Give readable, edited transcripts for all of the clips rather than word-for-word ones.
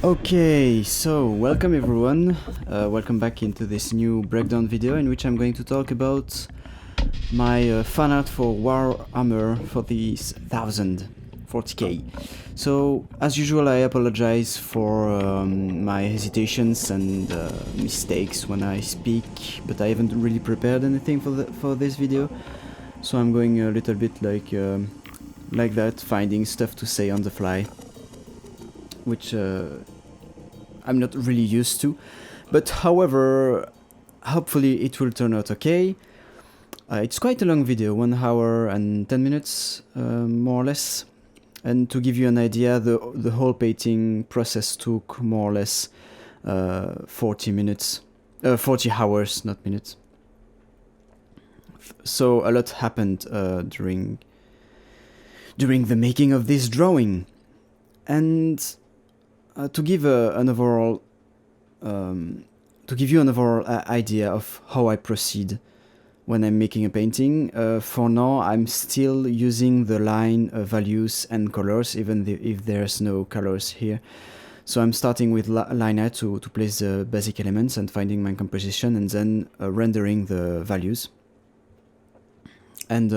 Okay, so welcome everyone, welcome back into this new breakdown video in which I'm going to talk about my fan art for Warhammer 40k. So, as usual, I apologize for my hesitations and mistakes when I speak, but I haven't really prepared anything for this video, so I'm going a little bit like that, finding stuff to say on the fly, which I'm not really used to, but however, hopefully it will turn out okay. It's quite a long video, 1 hour and 10 minutes, more or less, and to give you an idea, the whole painting process took more or less 40 hours, not minutes. So a lot happened during the making of this drawing, and to give an overall, idea of how I proceed when I'm making a painting. For now, I'm still using the line values and colors, even if there's no colors here. So I'm starting with liner to place the basic elements and finding my composition, and then rendering the values. And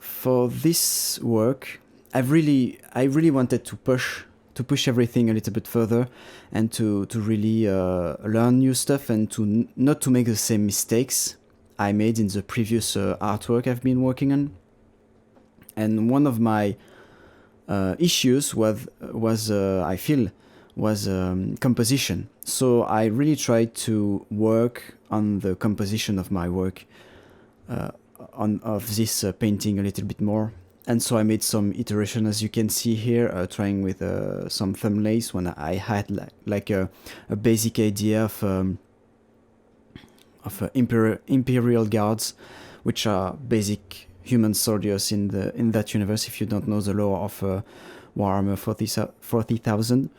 for this work, I really wanted to push everything a little bit further, and to really learn new stuff, and to not to make the same mistakes I made in the previous artwork I've been working on. And one of my issues was composition. So I really tried to work on the composition of my work, of this painting a little bit more. And so I made some iteration, as you can see here, trying with some thumbnails when I had like a basic idea of Imperial Guards, which are basic human soldiers in that universe, if you don't know the lore of Warhammer 40,000.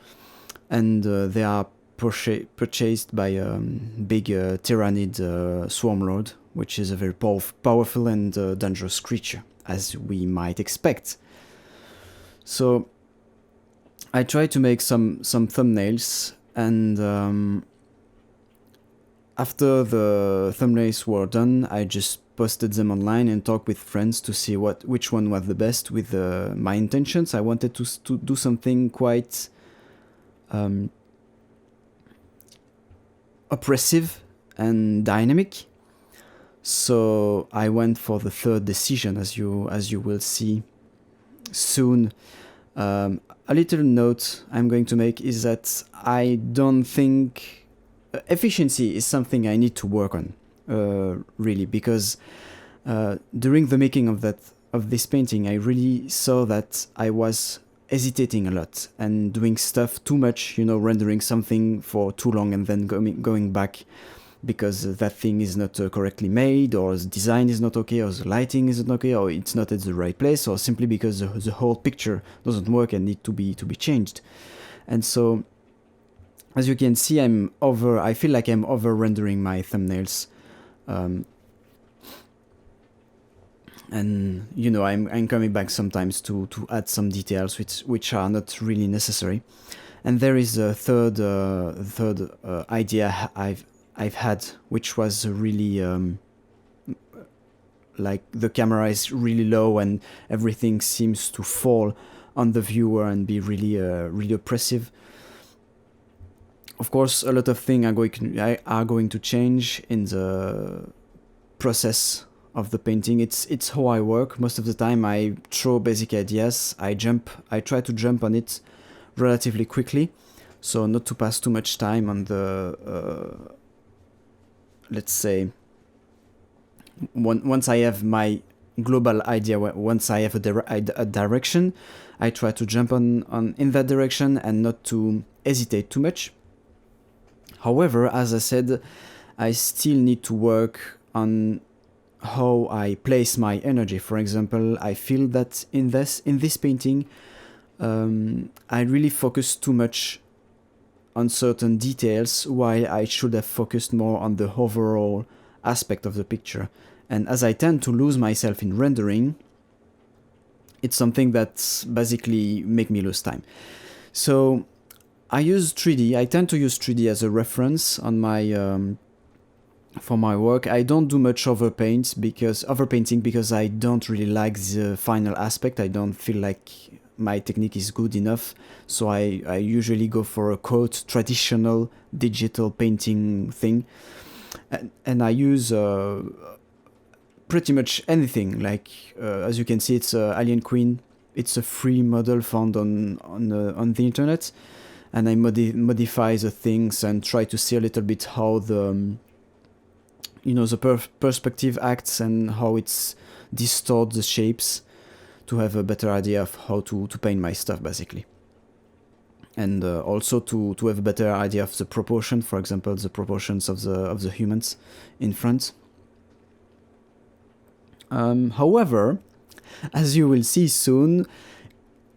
And they are purchased by a big Tyrannid Swarm Lord, which is a very powerful and dangerous creature, as we might expect. So I tried to make some thumbnails, and after the thumbnails were done, I just posted them online and talked with friends to see which one was the best with my intentions. I wanted to do something quite oppressive and dynamic. So I went for the third decision, as you will see soon. A little note I'm going to make is that I don't think efficiency is something I need to work on, really, because during the making of this painting, I really saw that I was hesitating a lot and doing stuff too much, rendering something for too long and then going back because that thing is not correctly made, or the design is not okay, or the lighting isn't okay, or it's not at the right place, or simply because the whole picture doesn't work and need to be changed. And so, as you can see, I feel like I'm over rendering my thumbnails, and I'm coming back sometimes to add some details which are not really necessary. And there is a third idea I've had, which was really like the camera is really low and everything seems to fall on the viewer and be really oppressive. Of course, a lot of things are going to change in the process of the painting. It's how I work. Most of the time I throw basic ideas, I try to jump on it relatively quickly, so not to pass too much time on the let's say, once I have my global idea, once I have a direction, I try to jump on in that direction and not to hesitate too much. However, as I said, I still need to work on how I place my energy. For example, I feel that in this painting, I really focus too much on certain details, while I should have focused more on the overall aspect of the picture. And as I tend to lose myself in rendering, it's something that's basically make me lose time. So I use 3D. I tend to use 3D as a reference on my for my work. I don't do much overpainting because I don't really like the final aspect. I don't feel like my technique is good enough. So I usually go for a quote traditional digital painting thing, and I use pretty much anything. Like as you can see, it's Alien Queen. It's a free model found on the internet, and I modify the things and try to see a little bit how the the perspective acts and how it's distorts the shapes to have a better idea of how to paint my stuff, basically. And also to have a better idea of the proportion, for example, the proportions of the humans in front. However, as you will see soon,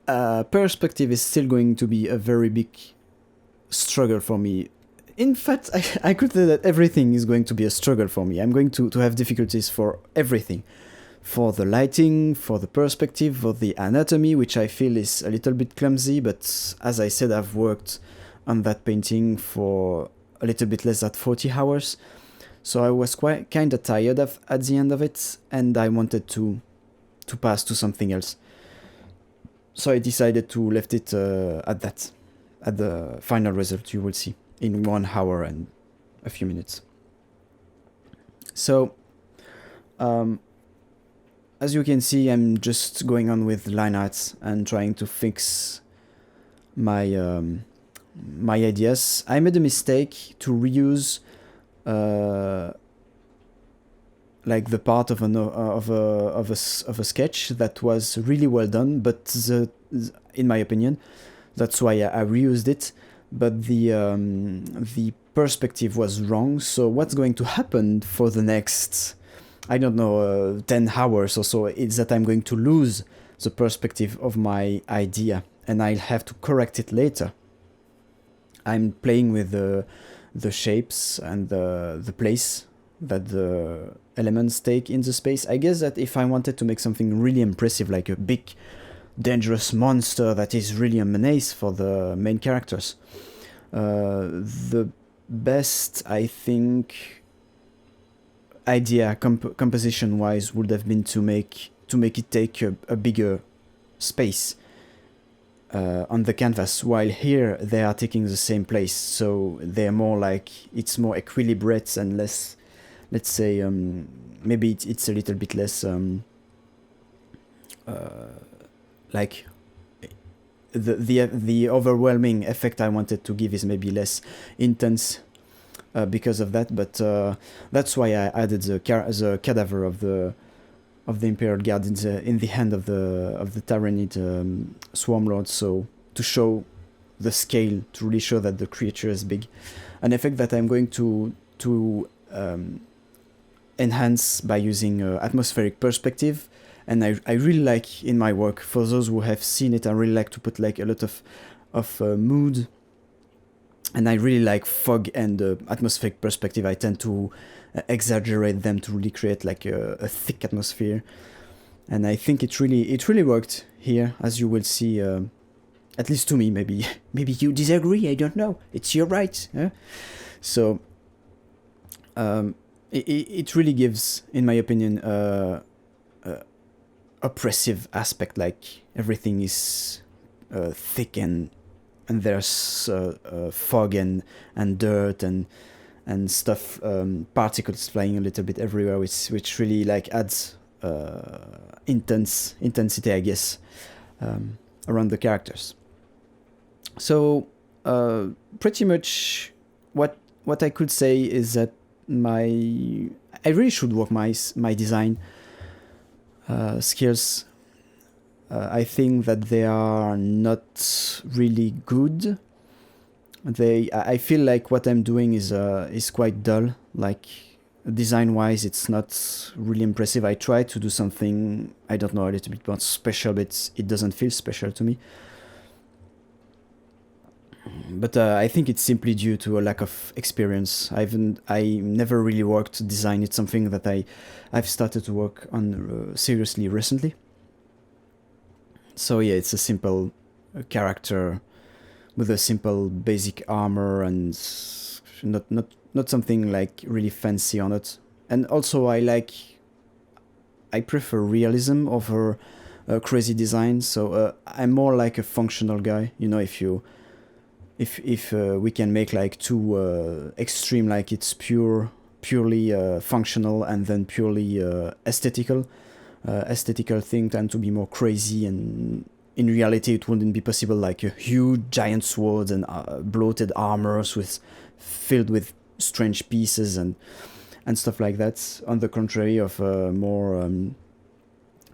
perspective is still going to be a very big struggle for me. In fact, I could say that everything is going to be a struggle for me. I'm going to have difficulties for everything. For the lighting, for the perspective, for the anatomy, which I feel is a little bit clumsy, but as I said, I've worked on that painting for a little bit less than 40 hours. So I was quite kind of tired at the end of it, and I wanted to pass to something else. So I decided to left it at the final result you will see in 1 hour and a few minutes. So, as you can see, I'm just going on with line arts and trying to fix my my ideas. I made a mistake to reuse like the part of a sketch that was really well done, but in my opinion, that's why I reused it. But the perspective was wrong. So what's going to happen for the next, I don't know, 10 hours or so, is that I'm going to lose the perspective of my idea, and I'll have to correct it later. I'm playing with the shapes and the place that the elements take in the space. I guess that if I wanted to make something really impressive, like a big dangerous monster that is really a menace for the main characters, the best, I think, idea composition wise would have been to make it take a bigger space on the canvas, while here they are taking the same place, so they're more like, it's more equilibrate and less, let's say, maybe it's a little bit less like the overwhelming effect I wanted to give is maybe less intense because of that. But that's why I added the cadaver of the Imperial Guard in the hand of the Tyrannid Swarmlord, so to show the scale, to really show that the creature is big. An effect that I'm going to enhance by using atmospheric perspective. And I really like in my work, for those who have seen it, I really like to put like a lot of mood, and I really like fog and atmospheric perspective. I tend to exaggerate them to really create like a thick atmosphere, and I think it really worked here, as you will see. At least to me, maybe you disagree. I don't know. It's your right. Huh? So it really gives, in my opinion, oppressive aspect, like everything is thick and there's fog and dirt and stuff, particles flying a little bit everywhere, which really like adds intensity, I guess, around the characters. So pretty much what I could say is that I really should work my design skills. I think that they are not really good. I feel like what I'm doing is quite dull. Like design-wise, it's not really impressive. I try to do something, I don't know, a little bit more special, but it doesn't feel special to me. But I think it's simply due to a lack of experience. I never really worked to design. It's something that I've started to work on seriously recently. So yeah, it's a simple character with a simple basic armor and not something like really fancy on it. And also I prefer realism over crazy design, so I'm more like a functional guy. You know, if we can make like two extreme, like it's purely functional and then purely aesthetical thing tend to be more crazy, and in reality it wouldn't be possible, like a huge giant swords and bloated armors filled with strange pieces and stuff like that. On the contrary of more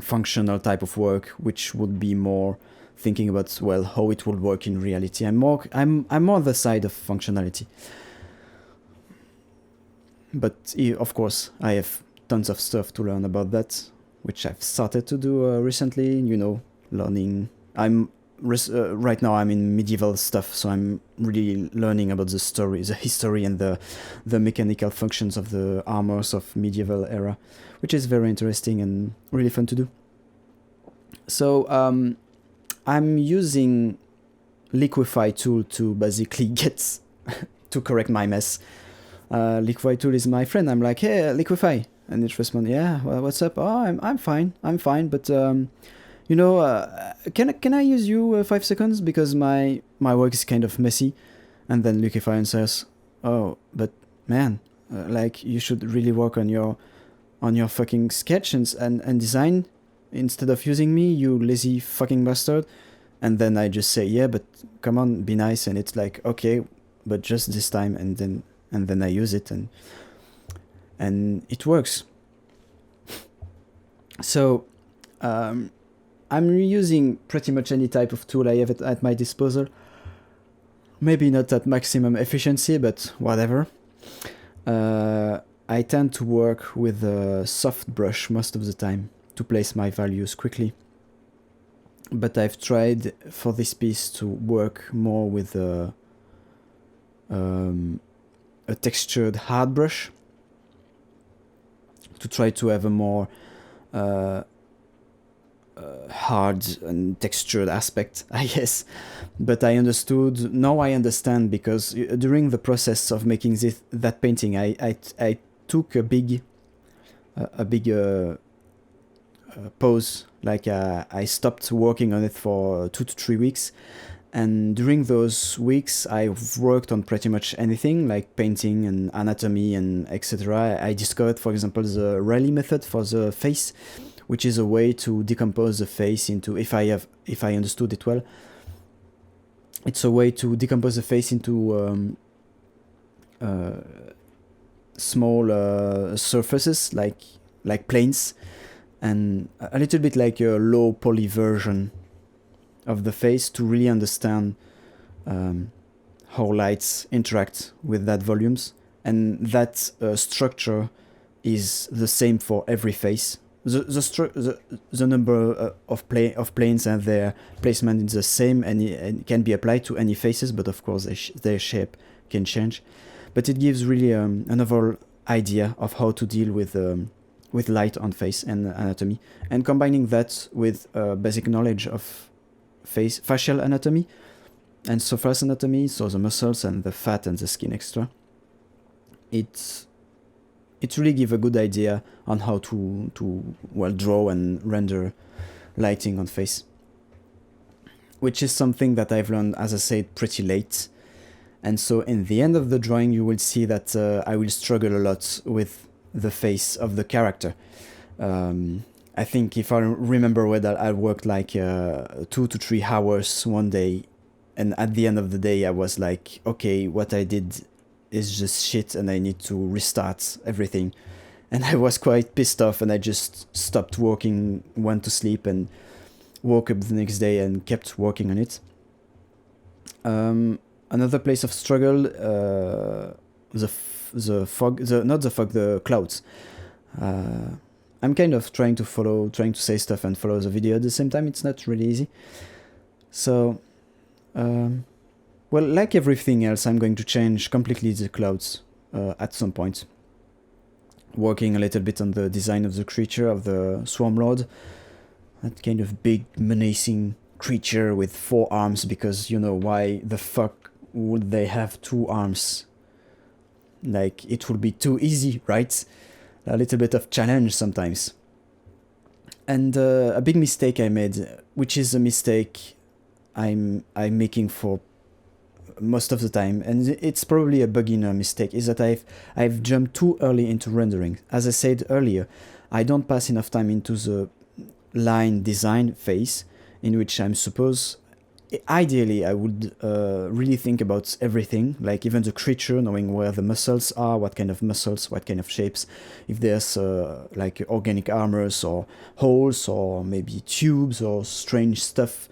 functional type of work, which would be more thinking about, well, how it would work in reality. I'm more on the side of functionality. But of course, I have tons of stuff to learn about that, which I've started to do recently. You know, learning. Right now I'm in medieval stuff, so I'm really learning about the story, the history, and the mechanical functions of the armors of medieval era, which is very interesting and really fun to do. So I'm using Liquify tool to basically get to correct my mess. Liquify tool is my friend. I'm like, hey, Liquify, and it responds, yeah, well, what's up? Oh, I'm fine, but you know, can I use you 5 seconds, because my work is kind of messy. And then Liquify answers, oh, but man, like, you should really work on your fucking sketch and design instead of using me, you lazy fucking bastard. And then I just say, yeah, but come on, be nice. And it's like, okay, but just this time. And then I use it, and it works. So I'm reusing pretty much any type of tool I have at my disposal. Maybe not at maximum efficiency, but whatever. I tend to work with a soft brush most of the time to place my values quickly. But I've tried for this piece to work more with a textured hard brush, to try to have a more hard and textured aspect, I guess. But I understand, because during the process of making that painting, I took a big pause. Like I stopped working on it for 2 to 3 weeks, and during those weeks I've worked on pretty much anything, like painting and anatomy and etc. I discovered, for example, the Rayleigh method for the face, which is a way to decompose the face into, if I understood it well, it's a way to decompose the face into small surfaces, like planes, and a little bit like a low poly version of the face, to really understand how lights interact with that volumes. And that structure is the same for every face. The number of planes and their placement is the same, and it can be applied to any faces, but of course their shape can change. But it gives really an overall idea of how to deal with light on face and anatomy, and combining that with basic knowledge of facial anatomy and surface anatomy, so the muscles and the fat and the skin extra. It really gives a good idea on how to well draw and render lighting on face, which is something that I've learned, as I said, pretty late. And so in the end of the drawing, you will see that I will struggle a lot with the face of the character. I think, if I remember well, I worked like 2 to 3 hours one day, and at the end of the day I was like, okay, what I did is just shit and I need to restart everything. And I was quite pissed off, and I just stopped working, went to sleep, and woke up the next day and kept working on it. Another place of struggle, the clouds. I'm kind of trying to say stuff and follow the video at the same time. It's not really easy. So, well, like everything else, I'm going to change completely the clouds at some point. Working a little bit on the design of the creature, of the Swarm Lord. That kind of big, menacing creature with 4 arms, because, you know, why the fuck would they have 2 arms? Like, it would be too easy, right? A little bit of challenge sometimes. And a big mistake I made, which is a mistake I'm making for most of the time, and it's probably a beginner mistake, is that I've jumped too early into rendering. As I said earlier, I don't pass enough time into the line design phase, in which I'm supposed, ideally, I would really think about everything, like even the creature, knowing where the muscles are, what kind of muscles, what kind of shapes, if there's like organic armors or holes or maybe tubes or strange stuff.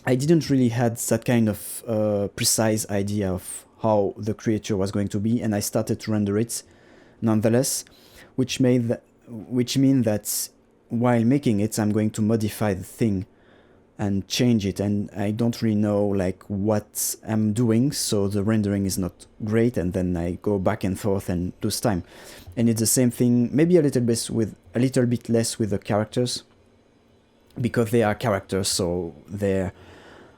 I didn't really had that kind of precise idea of how the creature was going to be, and I started to render it nonetheless, which mean that while making it, I'm going to modify the thing and change it, and I don't really know like what I'm doing, so the rendering is not great, and then I go back and forth and lose time. And it's the same thing, maybe a little bit less with the characters, because they are characters, so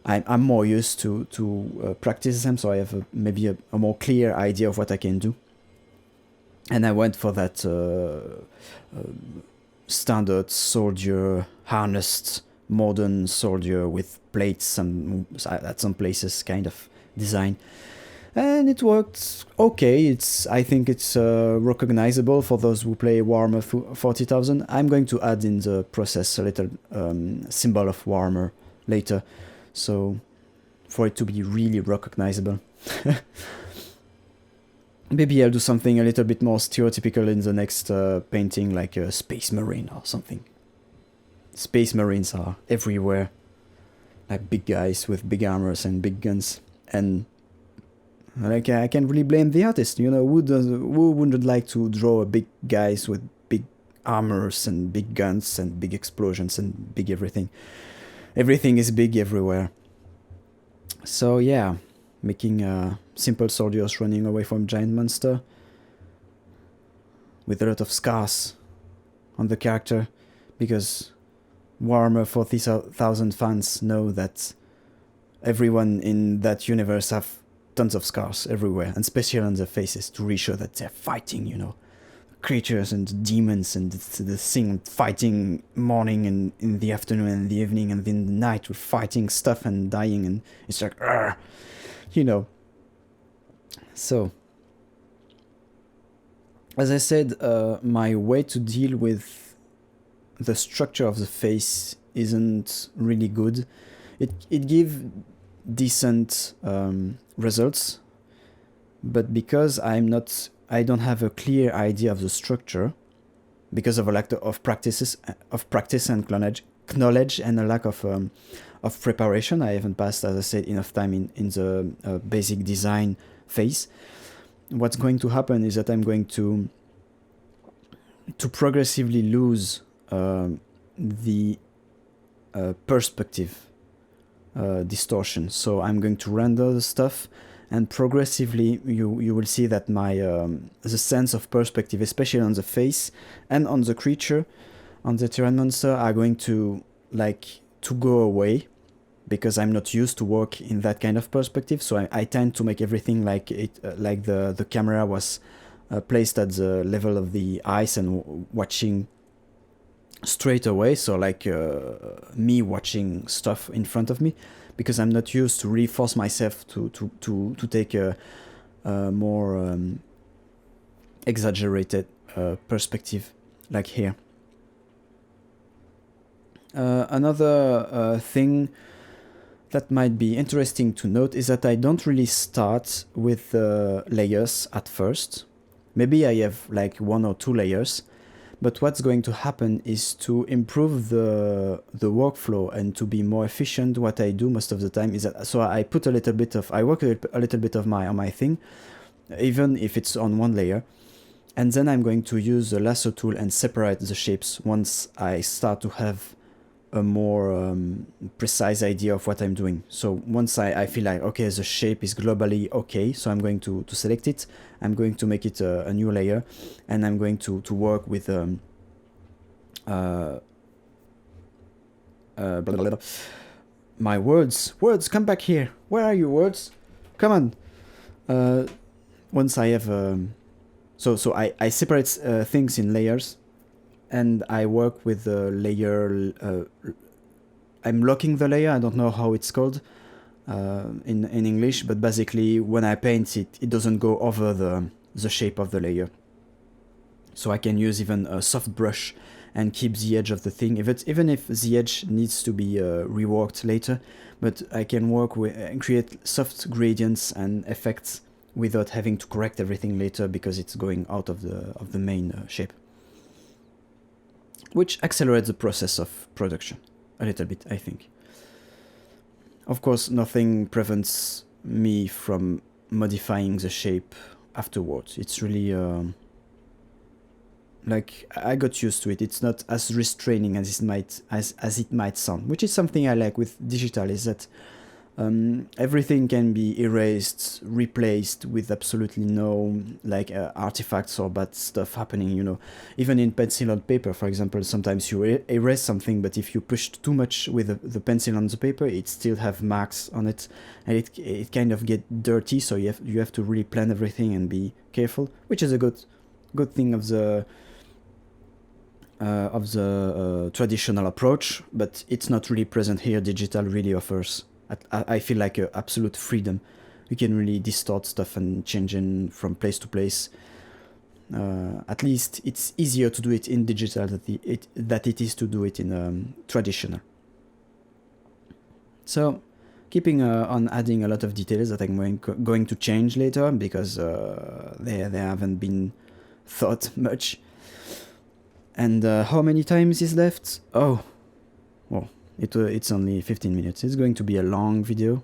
I'm more used to practice them, so I have maybe a more clear idea of what I can do. And I went for that standard soldier, harnessed modern soldier with plates at some places kind of design, and it worked okay. I think it's recognizable for those who play Warhammer 40,000. I'm going to add in the process a little symbol of Warhammer later, so for it to be really recognizable. Maybe I'll do something a little bit more stereotypical in the next painting, like a Space Marine or something. Space Marines are everywhere, like big guys with big armors and big guns, and like I can't really blame the artist. You know, who wouldn't like to draw big guys with big armors and big guns and big explosions and big everything? Everything is big everywhere. So yeah, making simple soldiers running away from giant monster with a lot of scars on the character, because Warhammer 40,000 fans know that everyone in that universe have tons of scars everywhere, and especially on their faces, to reassure that they're fighting, you know, creatures and demons, and the thing fighting morning and in the afternoon and the evening and in the night, with fighting stuff and dying, and it's like, you know. So, as I said, my way to deal with the structure of the face isn't really good. It gives decent results, but because I don't have a clear idea of the structure, because of a lack of practice and knowledge, and a lack of preparation. I haven't passed, as I said, enough time in the basic design phase. What's going to happen is that I'm going to progressively lose the perspective distortion. So I'm going to render the stuff, and progressively you will see that my the sense of perspective, especially on the face and on the creature, on the Tyrann monster, are going to go away, because I'm not used to work in that kind of perspective. So I tend to make everything like the camera was placed at the level of the eyes and watching straight away, so like me watching stuff in front of me, because I'm not used to really force myself to take a more exaggerated perspective, like here. Another thing that might be interesting to note is that I don't really start with layers at first. Maybe I have like 1 or 2 layers, but what's going to happen is, to improve the workflow and to be more efficient, what I do most of the time is that, so I put I work a little bit of on my thing, even if it's on 1 layer, and then I'm going to use the lasso tool and separate the shapes once I start to have a more precise idea of what I'm doing. So once I feel like, okay, the shape is globally okay, so I'm going to select it, I'm going to make it a new layer, and I'm going to work with blah, blah, blah. My words, come back here. Where are you, words? Come on. Once I have so I separate things in layers, and I work with the layer. I'm locking the layer. I don't know how it's called in English, but basically when I paint it, it doesn't go over the shape of the layer. So I can use even a soft brush and keep the edge of the thing, even if the edge needs to be reworked later. But I can work with and create soft gradients and effects without having to correct everything later because it's going out of the main shape, which accelerates the process of production a little bit, I think. Of course, nothing prevents me from modifying the shape afterwards. It's really like I got used to it. It's not as restraining as it might sound, which is something I like with digital, is that everything can be erased, replaced with absolutely no like artifacts or bad stuff happening, you know. Even in pencil on paper, for example, sometimes you erase something, but if you pushed too much with the pencil on the paper, it still have marks on it, and it kind of get dirty. So you have to really plan everything and be careful, which is a good thing of the traditional approach, but it's not really present here. Digital really offers, I feel like, absolute freedom. You can really distort stuff and change it from place to place. At least it's easier to do it in digital that it is to do it in traditional. So, keeping on adding a lot of details that I'm going to change later because they haven't been thought much. And how many times is left? Oh, well, it's only 15 minutes. It's going to be a long video.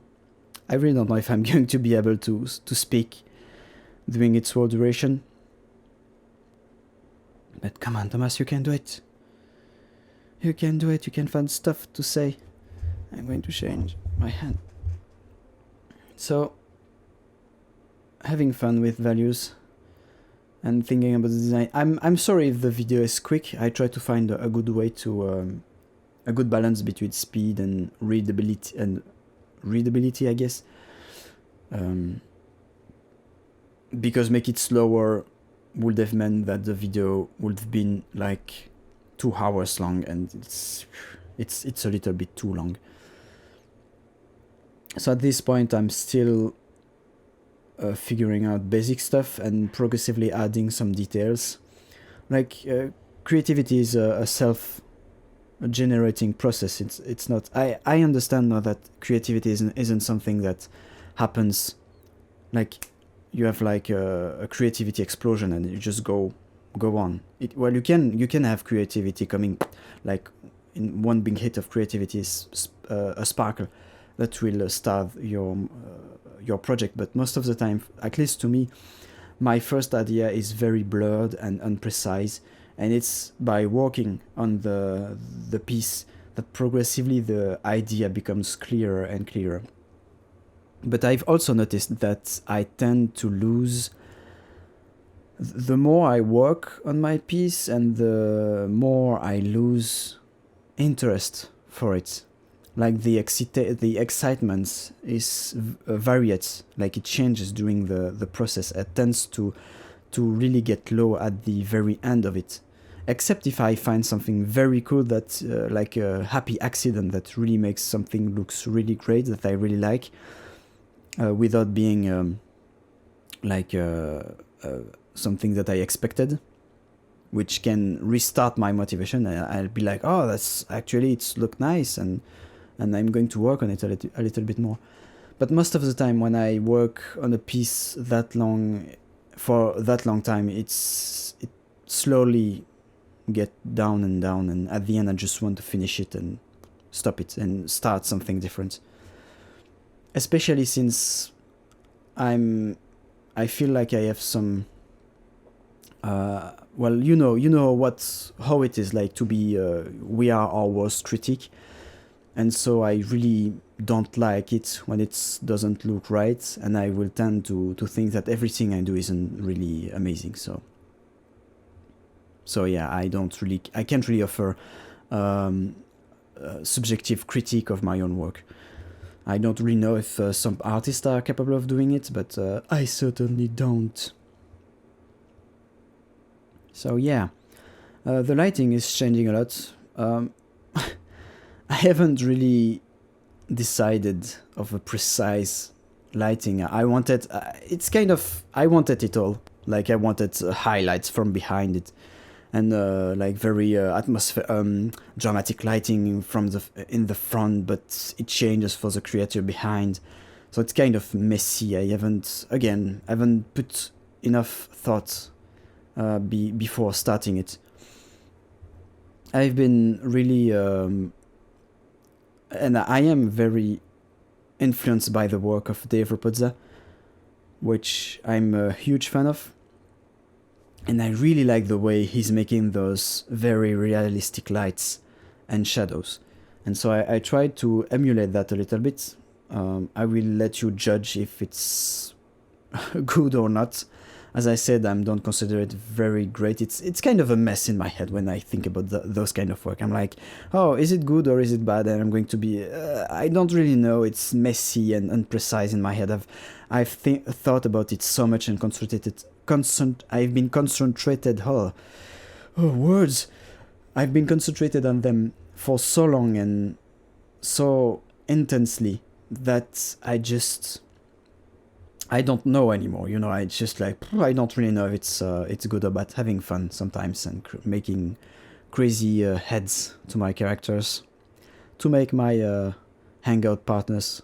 I really don't know if I'm going to be able to speak during its whole duration. But come on, Thomas, you can do it. You can do it. You can find stuff to say. I'm going to change my hand. So, having fun with values and thinking about the design. I'm sorry if the video is quick. I try to find a good way to a good balance between speed and readability, I guess. Because make it slower would have meant that the video would have been like 2 hours long, and it's a little bit too long. So at this point, I'm still figuring out basic stuff and progressively adding some details. Like creativity is a self-generating process. It's not. I understand now that creativity isn't something that happens like you have like a creativity explosion and you just go on. Well, you can have creativity coming like in one big hit of creativity is a sparkle that will start your project, but most of the time, at least to me, my first idea is very blurred and imprecise, and it's by working on the piece that progressively the idea becomes clearer and clearer. But I've also noticed that I tend to lose, the more I work on my piece and the more I lose interest for it. Like the excitement is varied, like it changes during the process. It tends to really get low at the very end of it. Except if I find something very cool that like a happy accident that really makes something looks really great that I really like, without being like something that I expected, which can restart my motivation. I'll be like, oh, that's actually, it's look nice, and I'm going to work on it a little bit more. But most of the time when I work on a piece for that long time, it slowly get down, and at the end I just want to finish it and stop it and start something different. Especially since I feel like I have some well, you know how it is like to be we are our worst critic. And so I really don't like it when it doesn't look right, and I will tend to think that everything I do isn't really amazing. So yeah, I can't really offer subjective critique of my own work. I don't really know if some artists are capable of doing it, but I certainly don't. So yeah, the lighting is changing a lot. I haven't really decided of a precise lighting. I wanted, I wanted it all. Like I wanted highlights from behind it, and like very dramatic lighting from in the front, but it changes for the creator behind. So it's kind of messy. I haven't put enough thought before starting it. I've been really, and I am very influenced by the work of Dave Rapozza, which I'm a huge fan of. And I really like the way he's making those very realistic lights and shadows. And so I tried to emulate that a little bit. I will let you judge if it's good or not. As I said, I don't consider it very great. It's kind of a mess in my head when I think about those kind of work. I'm like, oh, is it good or is it bad? And I'm going to be, I don't really know. It's messy and imprecise in my head. I've thought about it so much and I've been concentrated. Words. I've been concentrated on them for so long and so intensely that I don't know anymore. You know, I just like, I don't really know if it's good or bad. Having fun sometimes and making crazy heads to my characters to make my hangout partners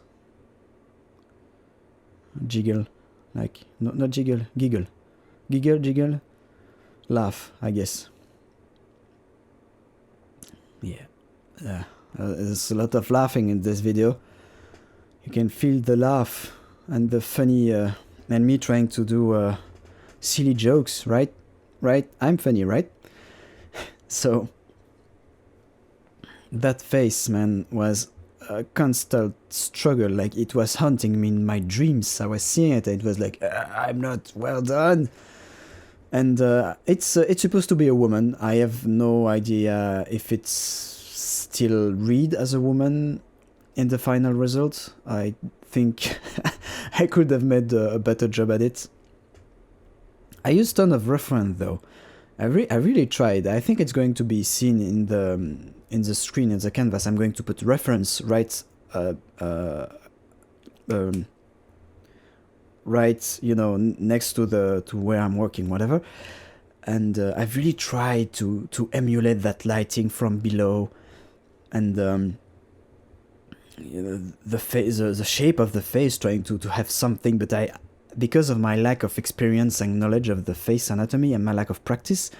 jiggle, like not jiggle, giggle, laugh, I guess. Yeah, there's a lot of laughing in this video. You can feel the laugh and the funny, and me trying to do silly jokes, right? I'm funny, right? So that face, man, was a constant struggle. Like it was haunting me in my dreams. I was seeing it. It was like, I'm not well done. And it's supposed to be a woman. I have no idea if it's still read as a woman in the final result. I think I could have made a better job at it. I used a ton of reference though. I really tried. I think it's going to be seen in the screen, in the canvas. I'm going to put reference right, right, you know, next to where I'm working, whatever. And I've really tried to emulate that lighting from below, and you know, the shape of the face, trying to have something, but because of my lack of experience and knowledge of the face anatomy and my lack of practice,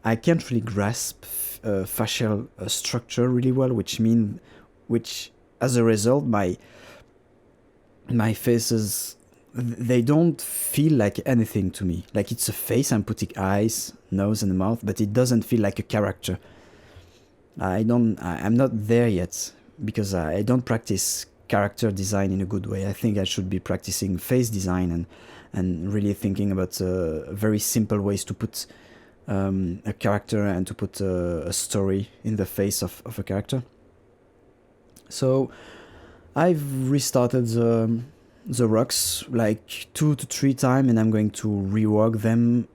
I can't really grasp facial structure really well, which as a result my faces, they don't feel like anything to me. Like it's a face, I'm putting eyes, nose and mouth, but it doesn't feel like a character. I'm not there yet, because I don't practice character design in a good way. I think I should be practicing face design and really thinking about very simple ways to put a character and to put a story in the face of a character. So I've restarted the rocks like 2 to 3 times, and I'm going to rework them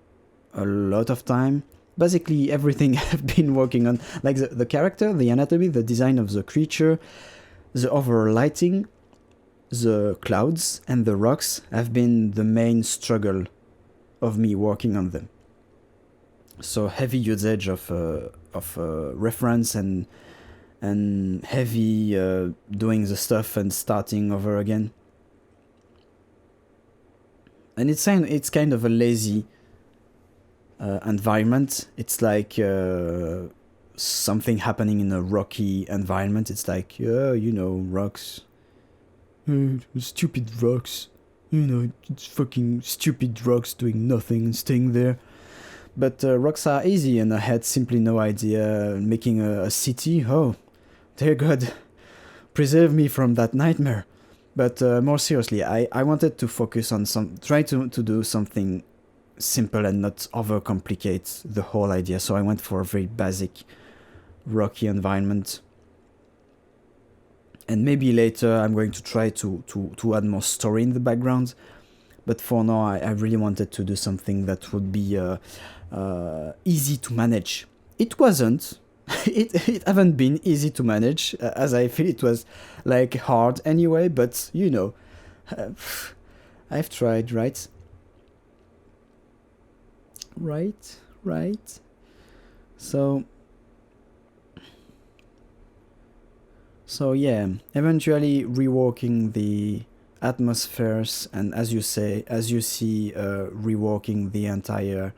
a lot of time. Basically everything I've been working on, like the character, the anatomy, the design of the creature, the overall lighting, the clouds and the rocks have been the main struggle of me working on them. So heavy usage of reference and heavy doing the stuff and starting over again. And it's kind of a lazy environment. It's like something happening in a rocky environment. It's like, you know, rocks. Stupid rocks. You know, it's fucking stupid rocks doing nothing and staying there. But rocks are easy, and I had simply no idea making a city. Oh, dear God, preserve me from that nightmare. But more seriously, I wanted to focus on try to do something simple and not overcomplicate the whole idea. So I went for a very basic rocky environment. And maybe later I'm going to try to add more story in the background. But for now, I really wanted to do something that would be easy to manage. It wasn't. it haven't been easy to manage, as I feel it was like hard anyway, but you know, I've tried, right? Right. So yeah, eventually reworking the atmospheres, and as you see, reworking the entire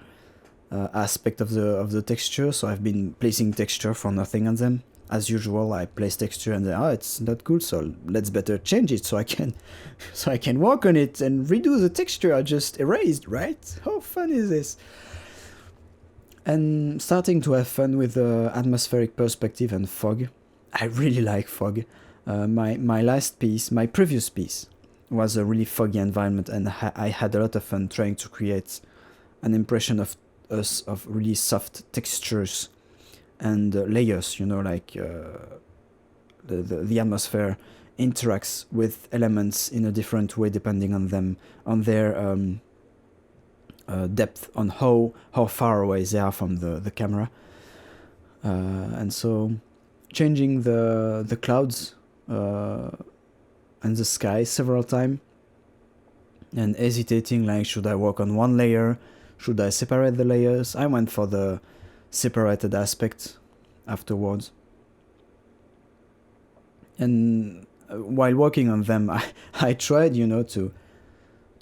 aspect of the texture. So I've been placing texture for nothing on them. As usual, I place texture and then, oh, it's not good, so let's better change it so I can so I can work on it and redo the texture I just erased, right? How fun is this? And starting to have fun with the atmospheric perspective and fog. I really like fog. My last piece, my previous piece, was a really foggy environment, and I had a lot of fun trying to create an impression of really soft textures and layers, you know, like the atmosphere interacts with elements in a different way depending on them, on their depth, on how far away they are from the camera. And so changing the clouds and the sky several times, and hesitating, like, should I work on one layer? Should I separate the layers? I went for the separated aspect afterwards. And while working on them, I tried, you know, to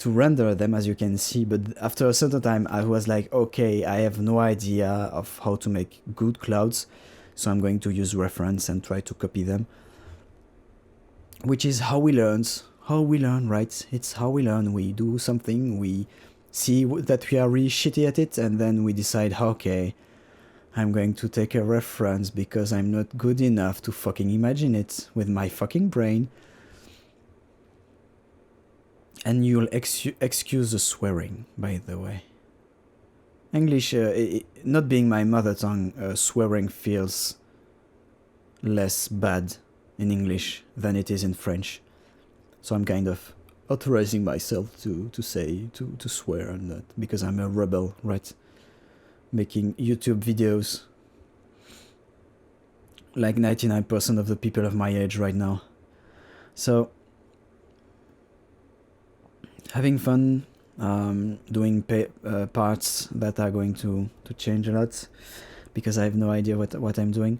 render them, as you can see, but after a certain time I was like, okay, I have no idea of how to make good clouds, so I'm going to use reference and try to copy them. Which is how we learn, right? It's how we learn. We do something, we see that we are really shitty at it, and then we decide, okay, I'm going to take a reference because I'm not good enough to fucking imagine it with my fucking brain. And you'll excuse the swearing, by the way. English, not being my mother tongue, swearing feels less bad in English than it is in French. So I'm kind of authorizing myself to say, to swear on that, because I'm a rebel, right? Making YouTube videos like 99% of the people of my age right now. So having fun, doing parts that are going to change a lot, because I have no idea what I'm doing.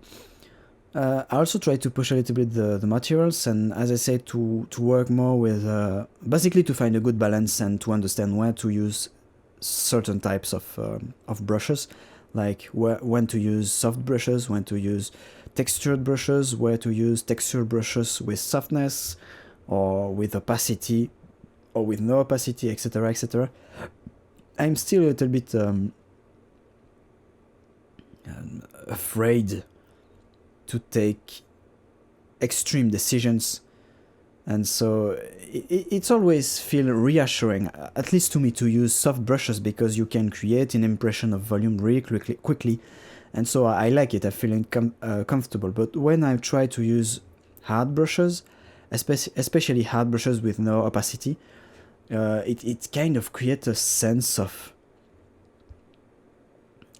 I also try to push a little bit the materials, and as I said, to work more with, basically to find a good balance and to understand where to use certain types of brushes, like when to use soft brushes, when to use textured brushes, where to use textured brushes with softness or with opacity or with no opacity, etc., etc. I'm still a little bit afraid to take extreme decisions, and so it's always feel reassuring, at least to me, to use soft brushes, because you can create an impression of volume really quickly, and so I like it. I feel comfortable. But when I try to use hard brushes, especially hard brushes with no opacity, it kind of creates a sense of,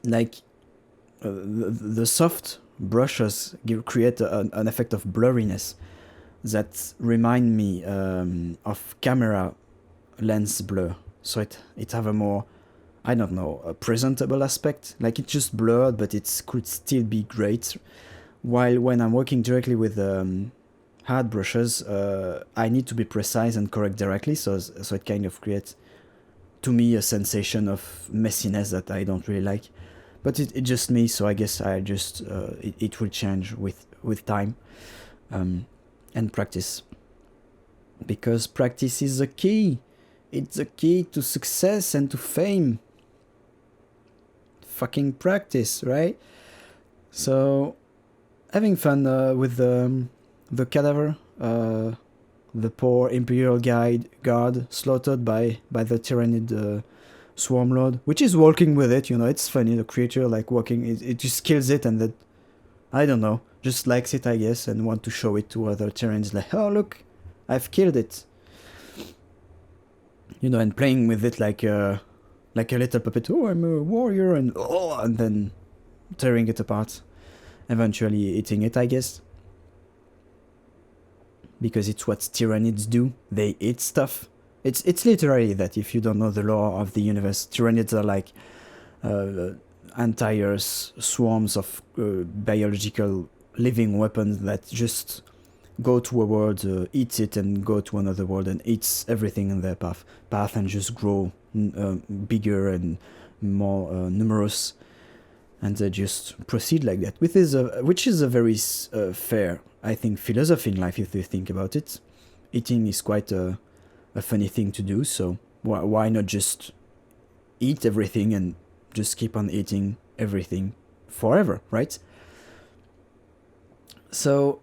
like, the soft brushes create an effect of blurriness that remind me of camera lens blur. So it have a more, I don't know, a presentable aspect. Like, it's just blurred, but it could still be great. While when I'm working directly with hard brushes, I need to be precise and correct directly. So it kind of creates, to me, a sensation of messiness that I don't really like. But it's just me, so I guess I just it will change with time and practice, because practice is the key. It's the key to success and to fame. Fucking practice, right? So having fun with the cadaver, the poor Imperial guard slaughtered by the Tyrannid Swarmlord, which is walking with it, you know. It's funny, the creature, like, walking, it just kills it, and then, I don't know, just likes it, I guess, and want to show it to other terrains, like, oh look, I've killed it. You know, and playing with it like a little puppet. Oh, I'm a warrior, and then tearing it apart, eventually eating it, I guess. Because it's what tyrannids do. They eat stuff. It's literally that. If you don't know the lore of the universe, tyrannids are like entire swarms of biological living weapons that just go to a world, eat it, and go to another world and eats everything in their path and just grow bigger and more numerous, and they just proceed like that, which is a very fair, I think, philosophy in life if you think about it. Eating is quite a funny thing to do, so why not just eat everything and just keep on eating everything forever, right? So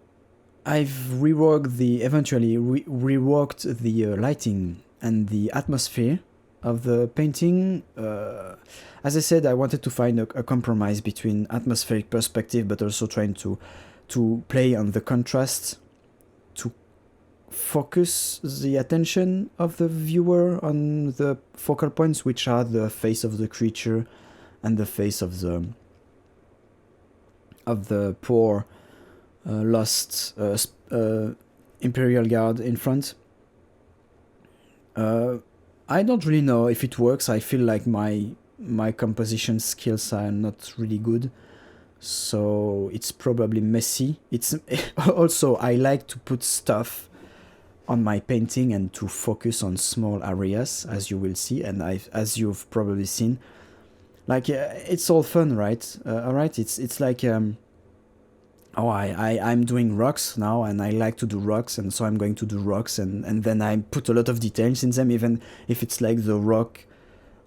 I've eventually reworked the lighting and the atmosphere of the painting. As I said, I wanted to find a compromise between atmospheric perspective, but also trying to play on the contrast, to focus the attention of the viewer on the focal points, which are the face of the creature and the face of the poor lost Imperial Guard in front. I don't really know if it works. I feel like my composition skills are not really good, so it's probably messy. It's also, I like to put stuff on my painting and to focus on small areas, as you will see, and as you've probably seen. Like it's all fun, right? All right, it's like I'm doing rocks now, and I like to do rocks, and so I'm going to do rocks, and then I put a lot of details in them, even if it's like the rock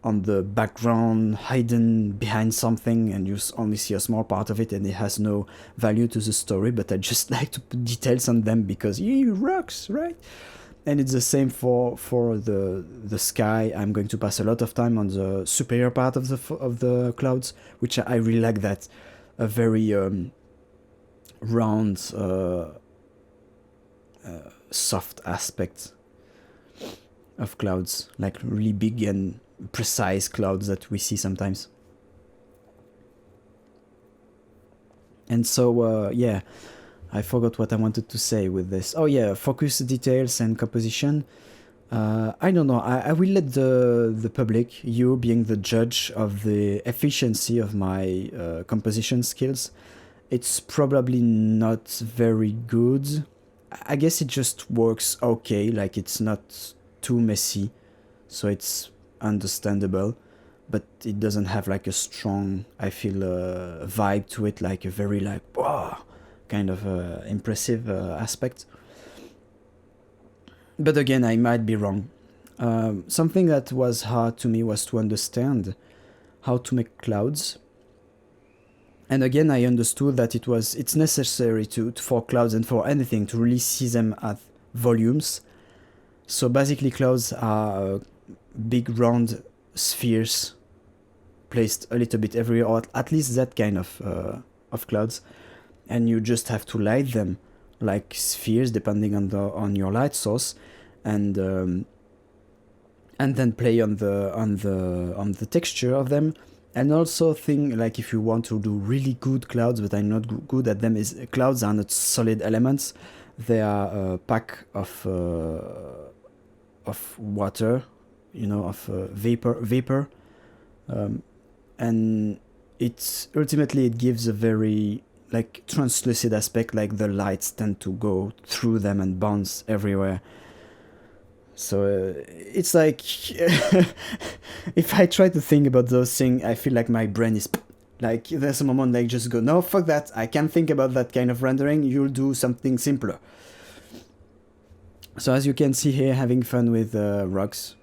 on the background hidden behind something and you only see a small part of it and it has no value to the story, but I just like to put details on them because rocks, right? And it's the same for the sky. I'm going to pass a lot of time on the superior part of the clouds, which I really like that. A very round, soft aspect of clouds, like really big and precise clouds that we see sometimes. And so, yeah, I forgot what I wanted to say with this. Oh yeah, focus, details, and composition. I don't know, I will let the public, you being the judge of the efficiency of my composition skills. It's probably not very good. I guess it just works okay, like it's not too messy, so it's understandable, but it doesn't have like a strong, I feel, vibe to it, like a very like, wow, kind of impressive aspect. But again, I might be wrong. Something that was hard to me was to understand how to make clouds. And again, I understood that it's necessary for clouds and for anything to really see them at volumes. So basically clouds are big round spheres placed a little bit everywhere, or at least that kind of clouds, and you just have to light them like spheres depending on your light source, and then play on the texture of them. And also think, like, if you want to do really good clouds, but I'm not good at them, is clouds are not solid elements. They are a pack of water, you know, of vapor, and it's ultimately it gives a very like translucid aspect, like the lights tend to go through them and bounce everywhere. So it's like if I try to think about those things, I feel like my brain is like, there's a moment like just go, no, fuck that, I can't think about that kind of rendering, you'll do something simpler. So as you can see here, having fun with rocks,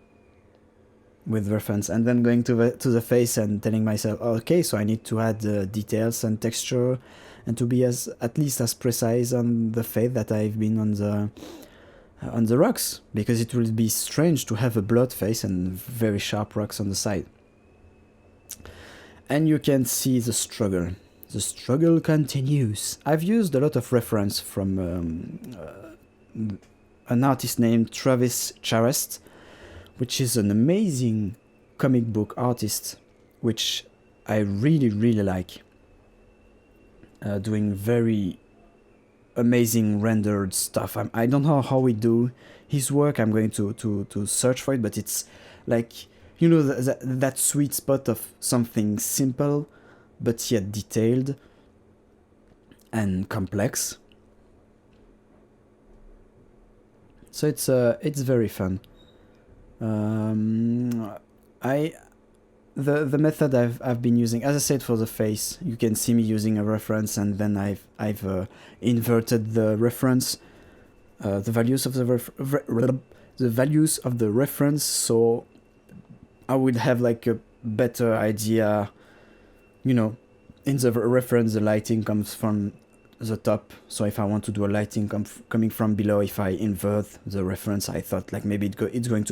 with reference, and then going to the face and telling myself, okay, so I need to add details and texture, and to be at least as precise on the face that I've been on the rocks, because it will be strange to have a blood face and very sharp rocks on the side. And you can see the struggle. The struggle continues. I've used a lot of reference from an artist named Travis Charest, which is an amazing comic book artist, which I really, really like. Doing very amazing rendered stuff. I don't know how we do his work. I'm going to search for it, but it's like, you know, that sweet spot of something simple but yet detailed and complex. So it's very fun. The method I've been using, as I said, for the face, you can see me using a reference, and then I've inverted the reference, the values of the values of the reference, so I would have like a better idea. You know, in the reference, the lighting comes from the top, so if I want to do a lighting coming from below, if I invert the reference, I thought like maybe it's going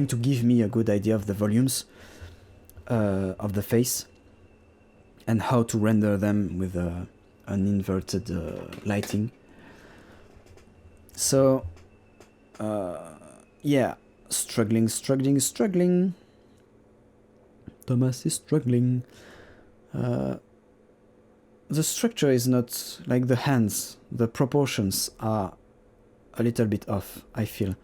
to give me a good idea of the volumes of the face and how to render them with an inverted lighting. So yeah, struggling. Thomas is struggling. The structure is not like the hands. The proportions are a little bit off, I feel,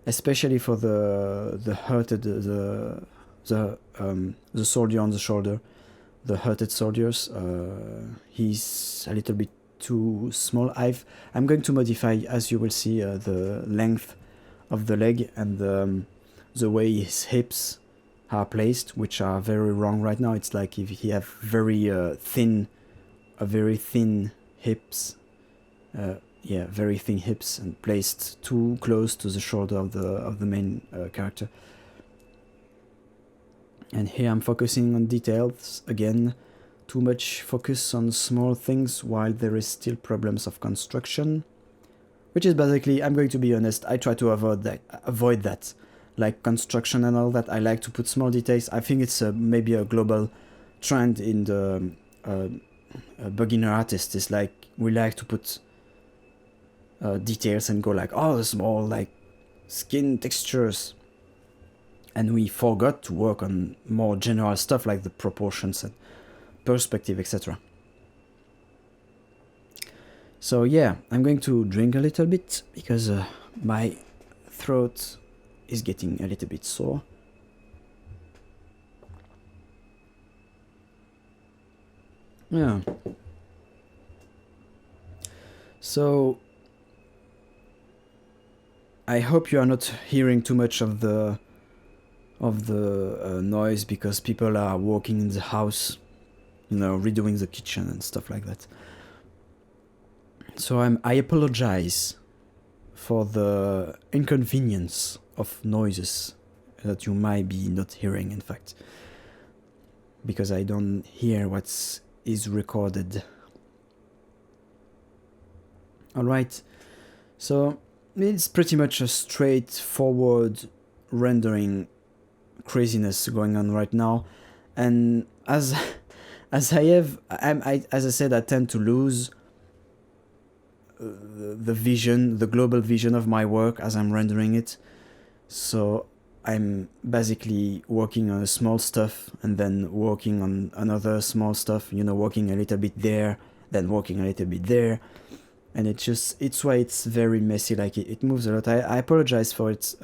especially for the hurted the soldier on the shoulder, the hurted soldiers. He's a little bit too small. I'm going to modify, as you will see, the length of the leg and the way his hips are placed, which are very wrong right now. It's like if he have very thin hips, very thin hips, and placed too close to the shoulder of the main character. And here I'm focusing on details again. Too much focus on small things while there is still problems of construction, which is basically, I'm going to be honest, I try to avoid that. Like construction and all that, I like to put small details. I think it's maybe a global trend in the beginner artists. Is like we like to put details and go like, oh, small like skin textures, and we forgot to work on more general stuff like the proportions and perspective, etc. So yeah, I'm going to drink a little bit because my throat is getting a little bit sore. Yeah. So I hope you are not hearing too much of the noise, because people are walking in the house, you know, redoing the kitchen and stuff like that. So I apologize for the inconvenience of noises that you might be not hearing, in fact, because I don't hear what is recorded. Alright, so it's pretty much a straightforward rendering craziness going on right now, and as I said, I tend to lose the vision, the global vision of my work as I'm rendering it. So I'm basically working on a small stuff and then working on another small stuff, you know, working a little bit there, then working a little bit there, and it's why it's very messy. Like it moves a lot. I apologize for it.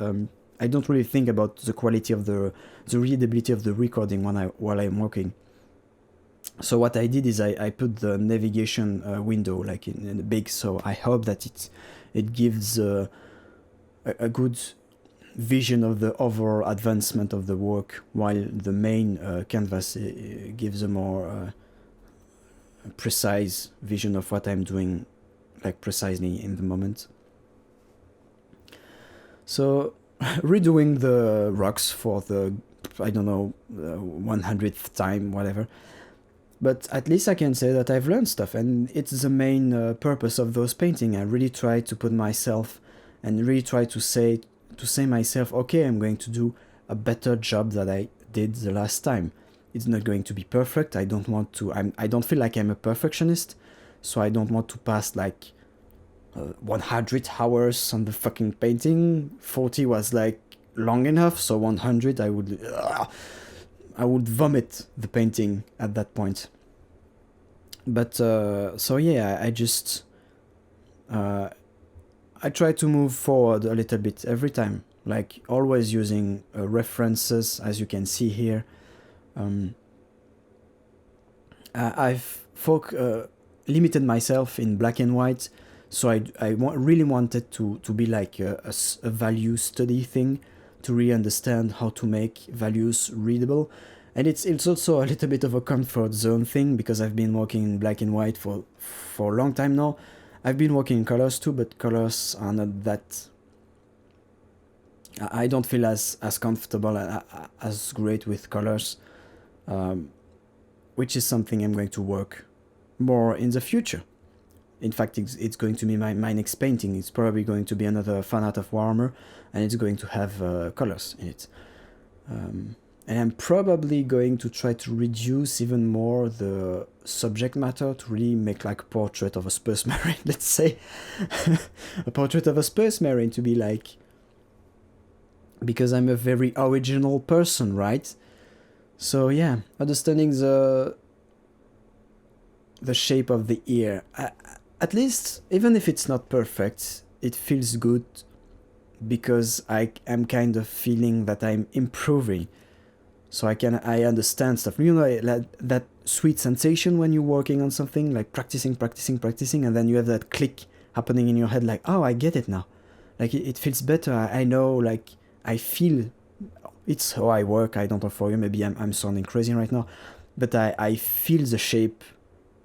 I don't really think about the quality of the readability of the recording while I'm working. So what I did is I put the navigation window like in the big, so I hope that it gives a good vision of the overall advancement of the work, while the main canvas gives a more precise vision of what I'm doing, like precisely in the moment. So redoing the rocks for the, I don't know, 100th time, whatever. But at least I can say that I've learned stuff, and it's the main purpose of those painting. I really try to put myself and really try to say myself, okay, I'm going to do a better job than I did the last time. it's not going to be perfect. I don't want to, I don't feel like I'm a perfectionist, so I don't want to pass like 100 hours on the fucking painting. 40 was like long enough, so 100 I would vomit the painting at that point. But so yeah, I just I try to move forward a little bit every time, like always using references, as you can see here. I've limited myself in black and white, so I really wanted to be like a value study thing, to really understand how to make values readable. And it's also a little bit of a comfort zone thing, because I've been working in black and white for a long time now. I've been working in colors too, but colors are not that... I don't feel as comfortable, as great with colors, which is something I'm going to work more in the future. In fact, it's going to be my next painting. It's probably going to be another fan art of Warhammer, and it's going to have colors in it. And I'm probably going to try to reduce even more the subject matter, to really make like a portrait of a Space Marine, let's say. A portrait of a Space Marine, to be like... Because I'm a very original person, right? So yeah, understanding the shape of the ear. At least, even if it's not perfect, it feels good, because I am kind of feeling that I'm improving. So I understand stuff. You know, that sweet sensation when you're working on something, like practicing, and then you have that click happening in your head, like, oh, I get it now. Like, it feels better. I know, like, I feel... It's how I work. I don't know for you. Maybe I'm sounding crazy right now. But I feel the shape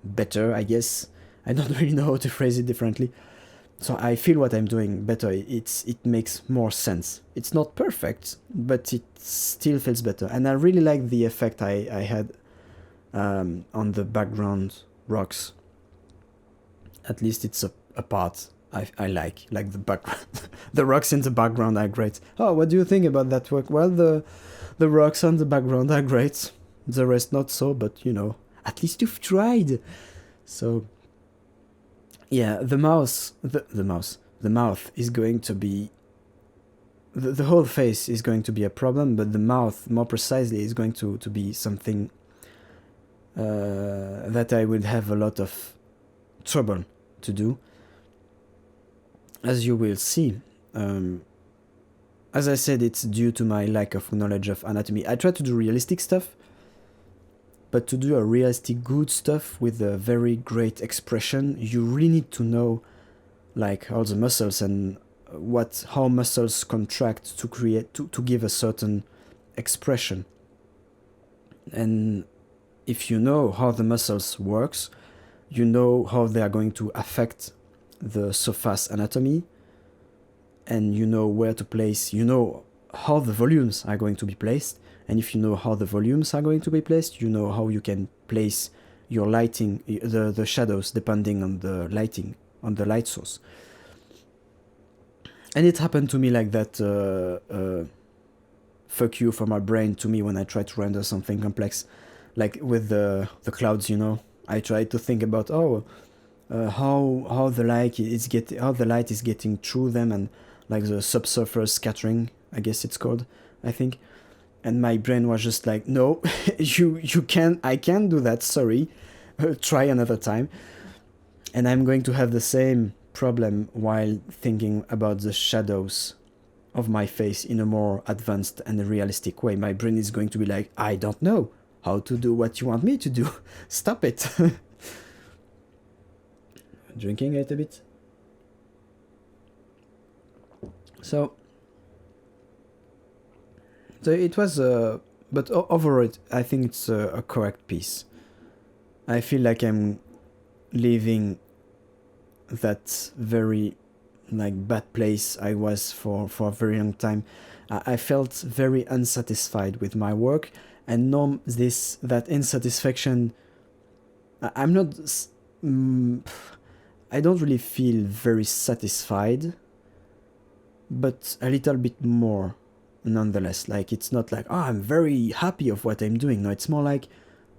better, I guess. I don't really know how to phrase it differently. So I feel what I'm doing better. It makes more sense. It's not perfect, but it still feels better. And I really like the effect I had on the background rocks. At least it's a part I like the background. The rocks in the background are great. Oh, what do you think about that work? Well, the rocks on the background are great. The rest not so, but you know, at least you've tried. So yeah, the mouth is going to be... The whole face is going to be a problem, but the mouth, more precisely, is going to be something that I will have a lot of trouble to do, as you will see. As I said, it's due to my lack of knowledge of anatomy. I try to do realistic stuff, but to do a realistic good stuff with a very great expression, you really need to know like all the muscles and how muscles contract to create to give a certain expression. And if you know how the muscles works, you know how they are going to affect the surface anatomy, and you know where to place, you know how the volumes are going to be placed. And if you know how the volumes are going to be placed, you know how you can place your lighting, the shadows, depending on the lighting, on the light source. And it happened to me like that, fuck you for my brain to me when I try to render something complex. Like with the clouds, you know, I try to think about, how the light is getting through them, and like the subsurface scattering, I guess it's called, I think. And my brain was just like, no, I can't do that, sorry, try another time. And I'm going to have the same problem while thinking about the shadows of my face in a more advanced and realistic way. My brain is going to be like, I don't know how to do what you want me to do. Stop it. Drinking it a bit. So it was, but overall, I think it's a correct piece. I feel like I'm leaving that very like bad place I was for a very long time. I felt very unsatisfied with my work, and that insatisfaction. I'm not. I don't really feel very satisfied, but a little bit more nonetheless. Like, it's not like, oh, I'm very happy of what I'm doing. No, it's more like,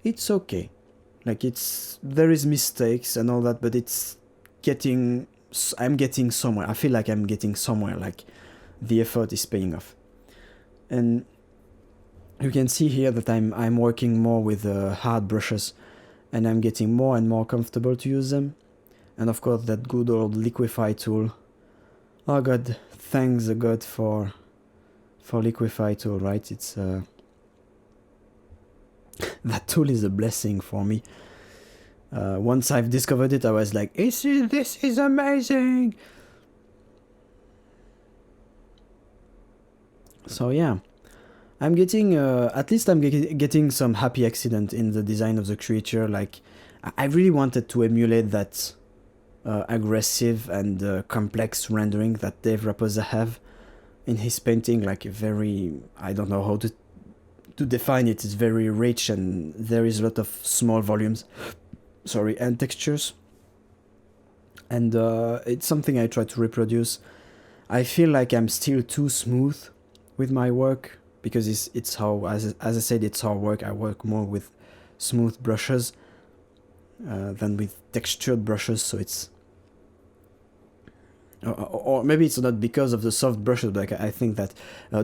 it's okay. Like, there is mistakes and all that, but I'm getting somewhere. I feel like I'm getting somewhere, like the effort is paying off. And you can see here that I'm working more with hard brushes, and I'm getting more and more comfortable to use them. And of course, that good old liquify tool. Oh god, thanks God for liquify tool, right? It's that tool is a blessing for me. Once I've discovered it, I was like, this is amazing. So yeah, I'm getting at least I'm getting some happy accident in the design of the creature. Like, I really wanted to emulate that aggressive and complex rendering that Dave Raposa have in his painting. Like, a very, I don't know how to define it. It's very rich, and there is a lot of small volumes, and textures, and it's something I try to reproduce. I feel like I'm still too smooth with my work, because it's how, as I said, it's how I work more with smooth brushes than with textured brushes. So it's, or maybe it's not because of the soft brushes, but I think that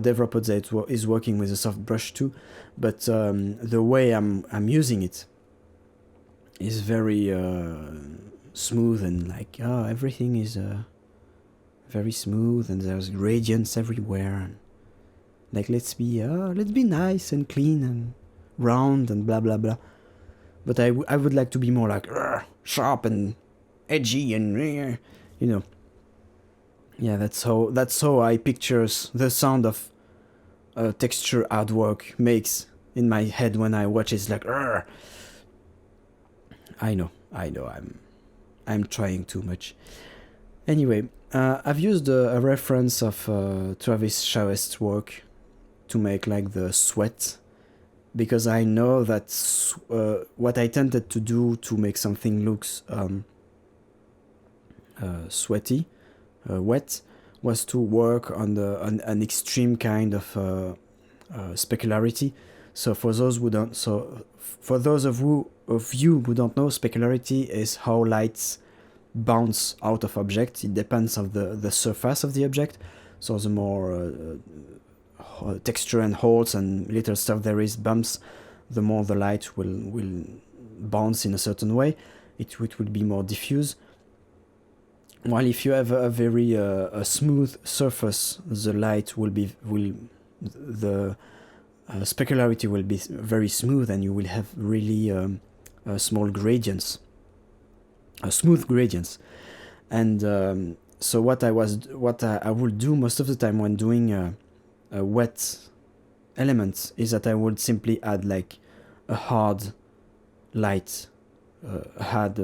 Dave Raposa is working with a soft brush too, but the way I'm using it is very smooth, and like, everything is very smooth, and there's gradients everywhere, and like, let's be nice and clean and round and blah blah blah. But I would like to be more like sharp and edgy and you know. Yeah, that's how I pictures the sound of texture artwork makes in my head when I watch it. It's like, I know, I'm trying too much. Anyway, I've used a reference of Travis Charest's work to make like the sweat, because I know that what I tended to do to make something looks sweaty, wet, was to work on an extreme kind of specularity. So for those of you who don't know, specularity is how lights bounce out of objects. It depends on the surface of the object. So the more texture and holes and little stuff there is, bumps, the more the light will bounce in a certain way. It will be more diffuse. While if you have a very a smooth surface, the light the specularity will be very smooth, and you will have really small gradients, smooth gradients. And so what I would do most of the time when doing wet elements is that I would simply add like a hard light, hard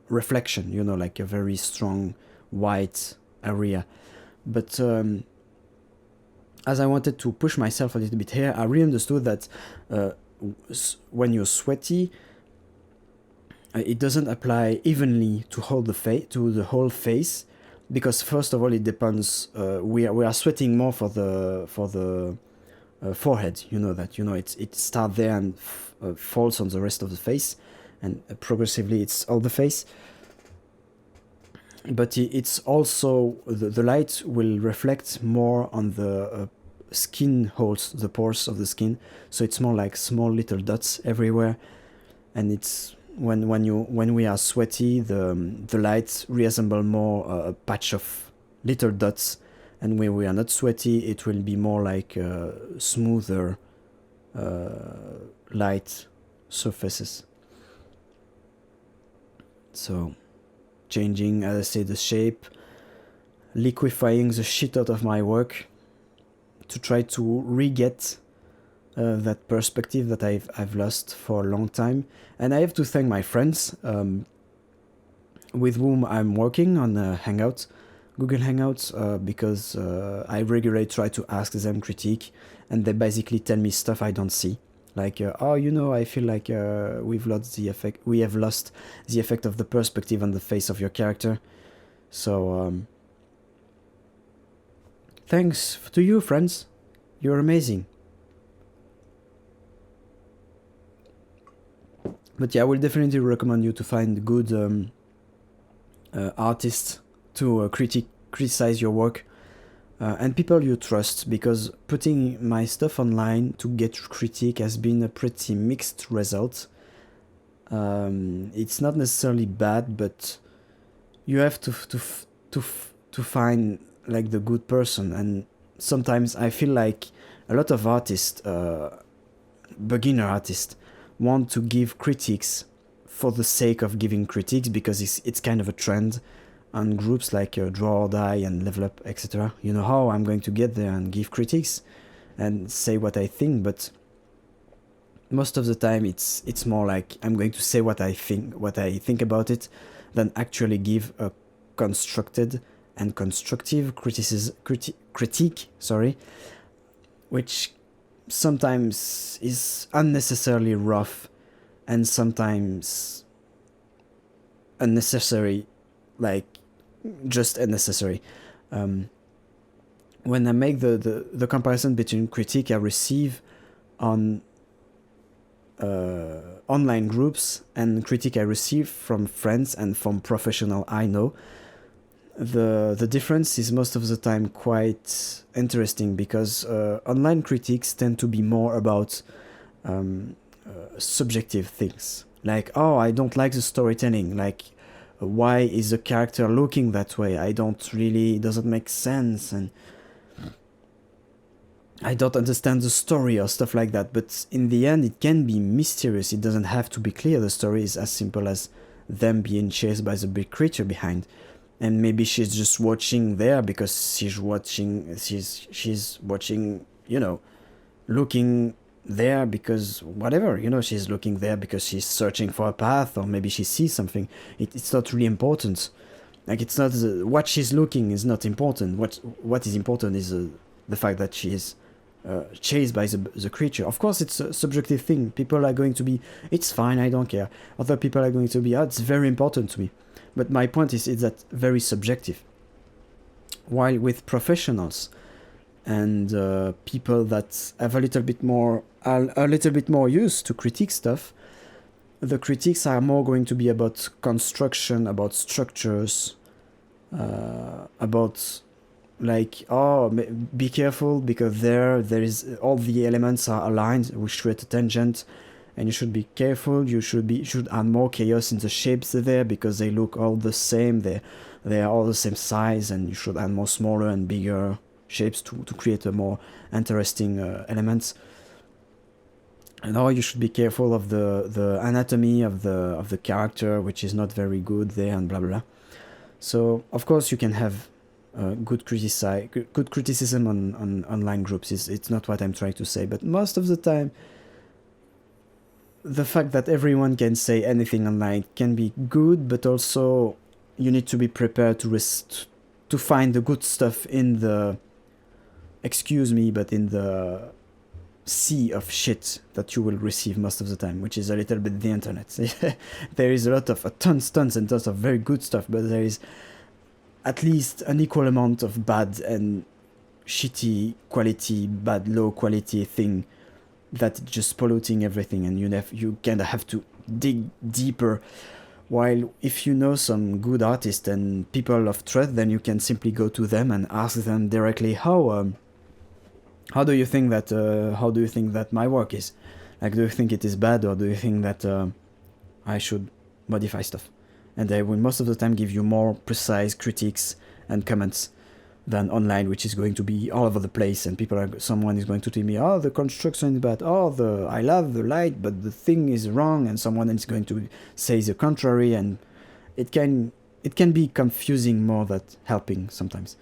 reflection, like a very strong white area. But as I wanted to push myself a little bit here, I really understood that when you're sweaty, it doesn't apply evenly to the whole face, because first of all, it depends. We are sweating more for the forehead. It starts there and falls on the rest of the face, and progressively it's all the face. But it's also the light will reflect more on the skin holes, the pores of the skin. So it's more like small little dots everywhere, and it's when we are sweaty, the light resemble more a patch of little dots, and when we are not sweaty, it will be more like smoother light surfaces. So changing, as I say, the shape, liquefying the shit out of my work to try to re-get that perspective that I've lost for a long time. And I have to thank my friends with whom I'm working on Hangouts, Google Hangouts, because I regularly try to ask them critique, and they basically tell me stuff I don't see. Like, I feel like we have lost the effect of the perspective on the face of your character. So, thanks to you, friends. You're amazing. But yeah, I will definitely recommend you to find good artists to criticize your work, and people you trust, because putting my stuff online to get critique has been a pretty mixed result. It's not necessarily bad, but you have to find like the good person, and sometimes I feel like a lot of artists, beginner artists, want to give critiques for the sake of giving critiques, because it's kind of a trend on groups like Draw or Die and Level Up, etc. You know how I'm going to get there and give critiques and say what I think, but most of the time it's more like I'm going to say what I think about it, than actually give a constructed and constructive critique, which sometimes is unnecessarily rough and sometimes unnecessary, like just unnecessary. When I make the comparison between critique I receive on online groups and critique I receive from friends and from professional I know, the difference is most of the time quite interesting, because online critiques tend to be more about subjective things, like, oh, I don't like the storytelling, like, why is the character looking that way, it doesn't make sense, and I don't understand the story, or stuff like that. But in the end, it can be mysterious. It doesn't have to be clear. The story is as simple as them being chased by the big creature behind, and maybe she's just watching there because she's watching, you know, looking there because whatever, you know, she's looking there because she's searching for a path, or maybe she sees something. It's not really important. Like, it's not what she's looking is not important. What is important is the fact that she is chased by the creature. Of course, it's a subjective thing. People are going to be, it's fine, I don't care. Other people are going to be, oh, it's very important to me. But my point is, it's that very subjective. While with professionals and people that have a little bit more used to critique stuff, the critiques are more going to be about construction, about structures, about, like, oh, be careful because there is all the elements are aligned, which create a tangent, and you should be careful. You should add more chaos in the shapes there because they look all the same. They are all the same size, and you should add more smaller and bigger shapes to create a more interesting elements. And you should be careful of the anatomy of the character, which is not very good there, and blah blah blah. So of course you can have good criticism on online groups. It's not what I'm trying to say, but most of the time, the fact that everyone can say anything online can be good, but also you need to be prepared to find the good stuff in the, excuse me, but in the sea of shit that you will receive most of the time, which is a little bit the internet. There is a lot of tons and tons of very good stuff, but there is at least an equal amount of bad and shitty quality, bad low quality thing that just polluting everything, and you kind of have to dig deeper. While if you know some good artists and people of trust, then you can simply go to them and ask them directly, how do you think that my work is? Like, do you think it is bad, or do you think that I should modify stuff? And they will most of the time give you more precise critiques and comments than online, which is going to be all over the place, and someone is going to tell me, oh, the construction is bad, oh, I love the light, but the thing is wrong, and someone is going to say the contrary, and it can be confusing more than helping sometimes.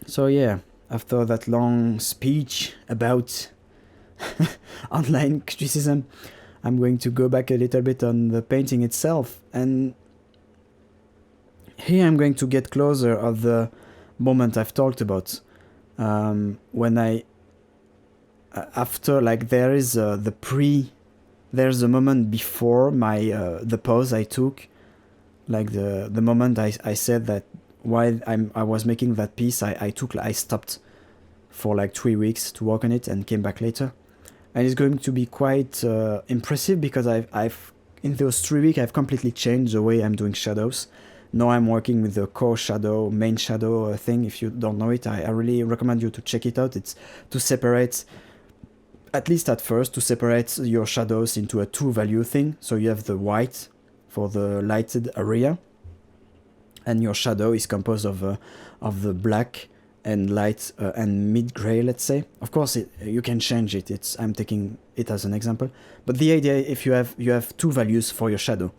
So yeah, after that long speech about online criticism, I'm going to go back a little bit on the painting itself, and here I'm going to get closer of the moment I've talked about. When after, like, there's the moment before the pause I took, like the moment I said that while I was making that piece, I stopped for like 3 weeks to work on it and came back later. And it's going to be quite impressive because I've in those 3 weeks I've completely changed the way I'm doing shadows. Now I'm working with the core shadow, main shadow thing. If you don't know it, I really recommend you to check it out. It's to separate, at least at first, to separate your shadows into a 2-value thing. So you have the white for the lighted area, and your shadow is composed of the black and light and mid-gray, let's say. Of course, you can change it. I'm taking it as an example. But the idea, if you have 2 values for your shadow,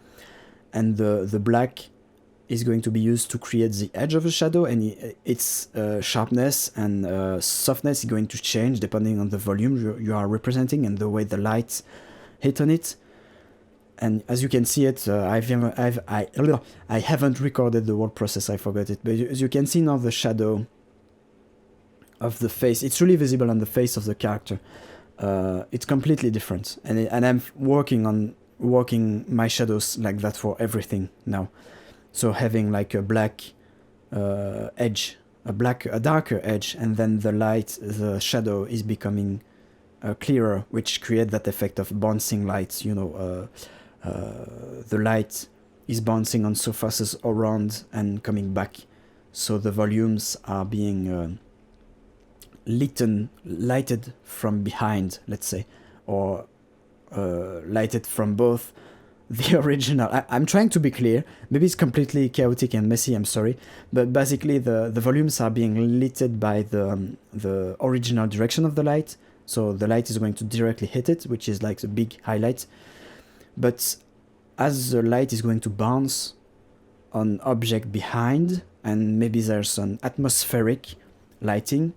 and the black is going to be used to create the edge of the shadow, and its sharpness and softness is going to change depending on the volume you are representing and the way the light hit on it. And as you can see it, I haven't recorded the whole process, I forgot it, but as you can see now the shadow of the face, it's really visible on the face of the character. It's completely different, and I'm working my shadows like that for everything now. So having like a black edge, a darker edge, and then the shadow is becoming clearer, which create that effect of bouncing lights. The light is bouncing on surfaces around and coming back, so the volumes are being lighted from behind, let's say, or lighted from both the original. I'm trying to be clear. Maybe it's completely chaotic and messy, I'm sorry. But basically the volumes are being lit by the original direction of the light. So the light is going to directly hit it, which is like the big highlight. But as the light is going to bounce on object behind, and maybe there's some atmospheric lighting.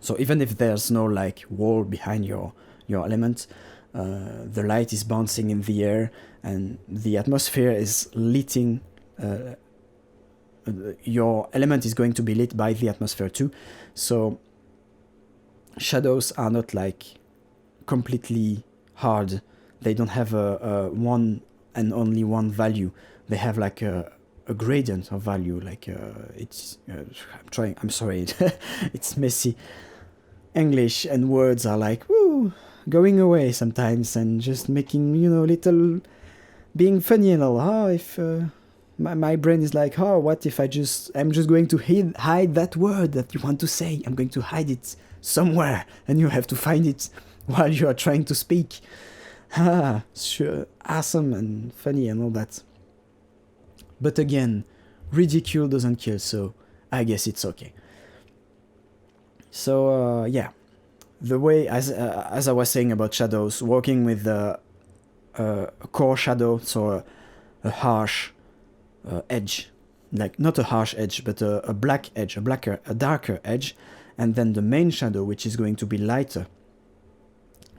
So even if there's no like wall behind your element, the light is bouncing in the air, and the atmosphere is lighting. Your element is going to be lit by the atmosphere too. So shadows are not like completely hard. They don't have a one and only one value. They have like a gradient of value. Like I'm sorry, it's messy. English and words are like woo, going away sometimes, and just making little, being funny and all. If my brain is like, what if I'm just going to hide that word that you want to say? I'm going to hide it somewhere, and you have to find it while you are trying to speak. Sure, awesome and funny and all that. But again, ridicule doesn't kill, so I guess it's okay. So yeah, the way, as I was saying about shadows, working with a core shadow, so a harsh edge, like not a harsh edge, but a black edge, a darker edge, and then the main shadow, which is going to be lighter,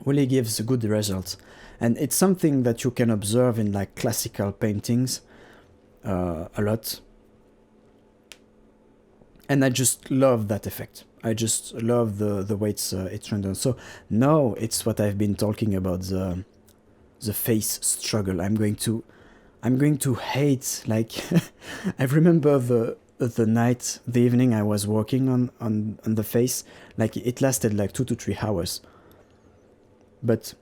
really gives a good result. And it's something that you can observe in like classical paintings a lot. And I just love that effect. I just love the way it's rendered. So now it's what I've been talking about, the face struggle. I'm going to hate, like I remember the evening I was working on the face, like it lasted like 2 to 3 hours. But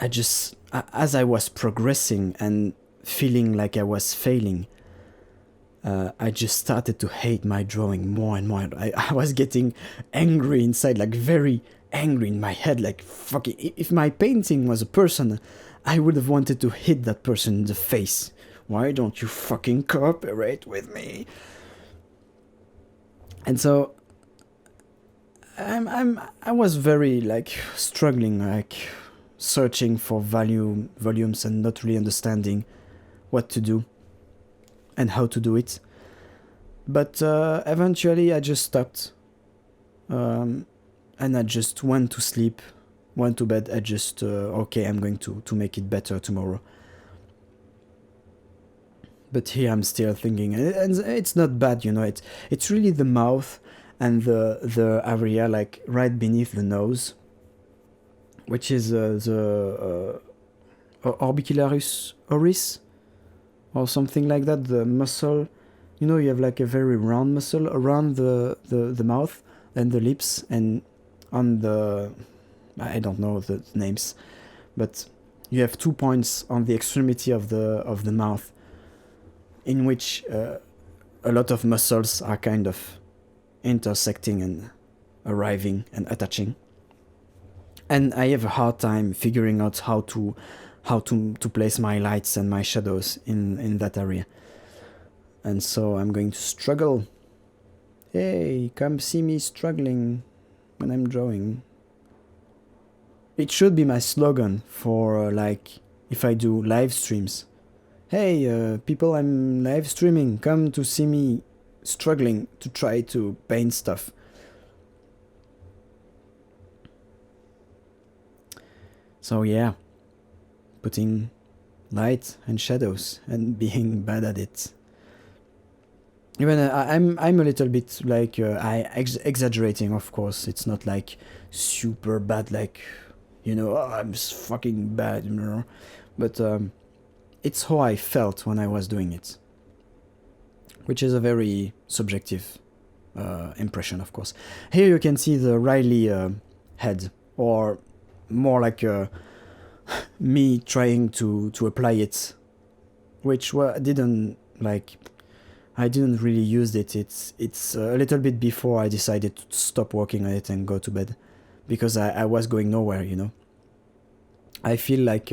as I was progressing and feeling like I was failing, I just started to hate my drawing more and more. I was getting angry inside, like very angry in my head, like fucking, if my painting was a person, I would have wanted to hit that person in the face. Why don't you fucking cooperate with me? And so I was very like struggling, like searching for volumes and not really understanding what to do and how to do it. But eventually I just stopped, and I just went to sleep, went to bed. I just okay, I'm going to make it better tomorrow. But here I'm still thinking, and it's not bad, it's really the mouth and the area like right beneath the nose, which is the orbicularis oris or something like that, the muscle. You have like a very round muscle around the mouth. and the lips, and on the, I don't know the names, but you have 2 points on the extremity of the mouth, in which a lot of muscles are kind of intersecting and arriving and attaching. And I have a hard time figuring out how to place my lights and my shadows in that area. And so I'm going to struggle. Hey, come see me struggling when I'm drawing. It should be my slogan for like if I do live streams. Hey, people, I'm live streaming. Come to see me struggling to try to paint stuff. So yeah, putting light and shadows and being bad at it. Even I'm a little bit like exaggerating, of course. It's not like super bad, like, you know, oh, I'm fucking bad, you know. But it's how I felt when I was doing it, which is a very subjective impression, of course. Here you can see the Riley head, or more like me trying to apply it, which didn't like. I didn't really use it. It's a little bit before I decided to stop working on it and go to bed, because I was going nowhere, you know. I feel like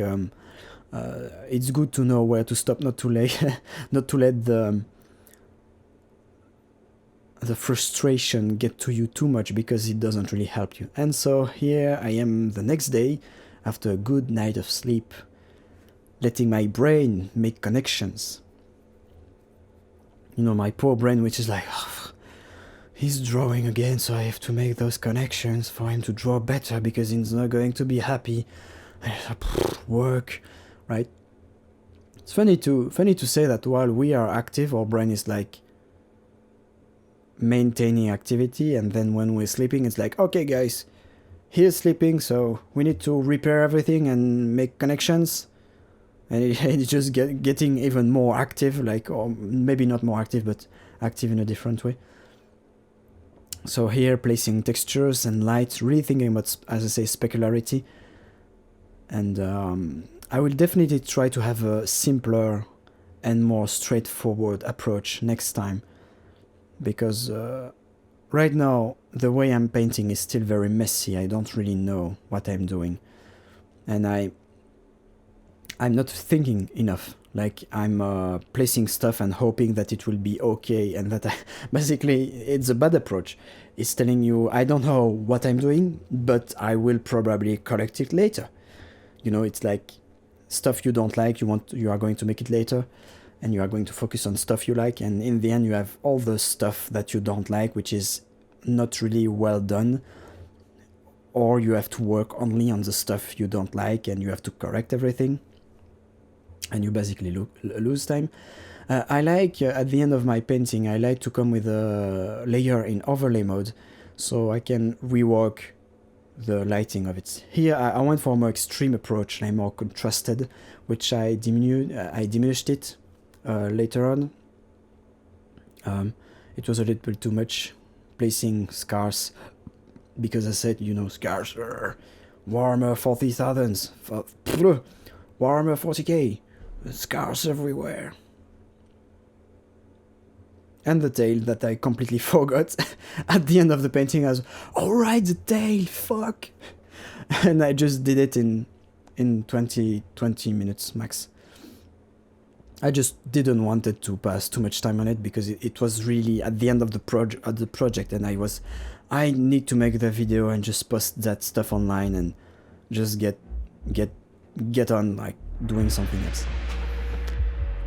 it's good to know where to stop, not to let the frustration get to you too much, because it doesn't really help you. And so here I am the next day, after a good night of sleep, letting my brain make connections. You know, my poor brain, which is like, oh, he's drawing again, so I have to make those connections for him to draw better, because he's not going to be happy. Work, right? It's funny to say that while we are active, our brain is like maintaining activity, and then when we're sleeping, it's like, okay guys, he's sleeping, so we need to repair everything and make connections. And it's just getting even more active, like, or maybe not more active, but active in a different way. So here, placing textures and lights, really thinking about, as I say, specularity. And I will definitely try to have a simpler and more straightforward approach next time. Because right now, the way I'm painting is still very messy. I don't really know what I'm doing. And I'm not thinking enough. Like, I'm placing stuff and hoping that it will be okay, and that basically it's a bad approach. It's telling you, I don't know what I'm doing, but I will probably correct it later. You know, it's like stuff you don't like, you are going to make it later, and you are going to focus on stuff you like, and in the end you have all the stuff that you don't like, which is not really well done. Or you have to work only on the stuff you don't like, and you have to correct everything. And you basically lose time. I like, at the end of my painting, I like to come with a layer in overlay mode, so I can rework the lighting of it. Here I went for a more extreme approach, like more contrasted, which I diminished it later on. It was a little bit too much, placing scars, because I said, you know, scars, Warhammer 40,000, Warhammer 40k, scars everywhere. And the tail that I completely forgot at the end of the painting. I was, alright, the tail, fuck. And I just did it in 20 minutes max. I just didn't want it to pass too much time on it, because it was really at the end of the project, and I need to make the video and just post that stuff online and just get on like doing something else.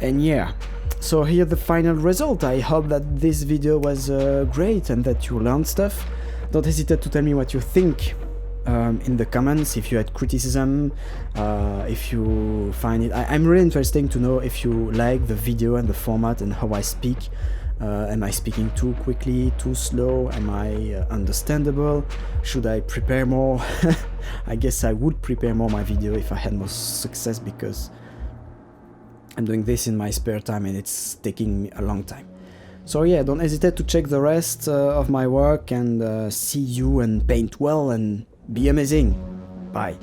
And yeah, so here the final result. I hope that this video was great and that you learned stuff. Don't hesitate to tell me what you think in the comments, if you had criticism, if you find it. I'm really interested to know if you like the video and the format and how I speak. Am I speaking too quickly, too slow? Am I understandable? Should I prepare more? I guess I would prepare more my video if I had more success, because I'm doing this in my spare time and it's taking me a long time. So yeah, don't hesitate to check the rest of my work, and see you and paint well and be amazing. Bye.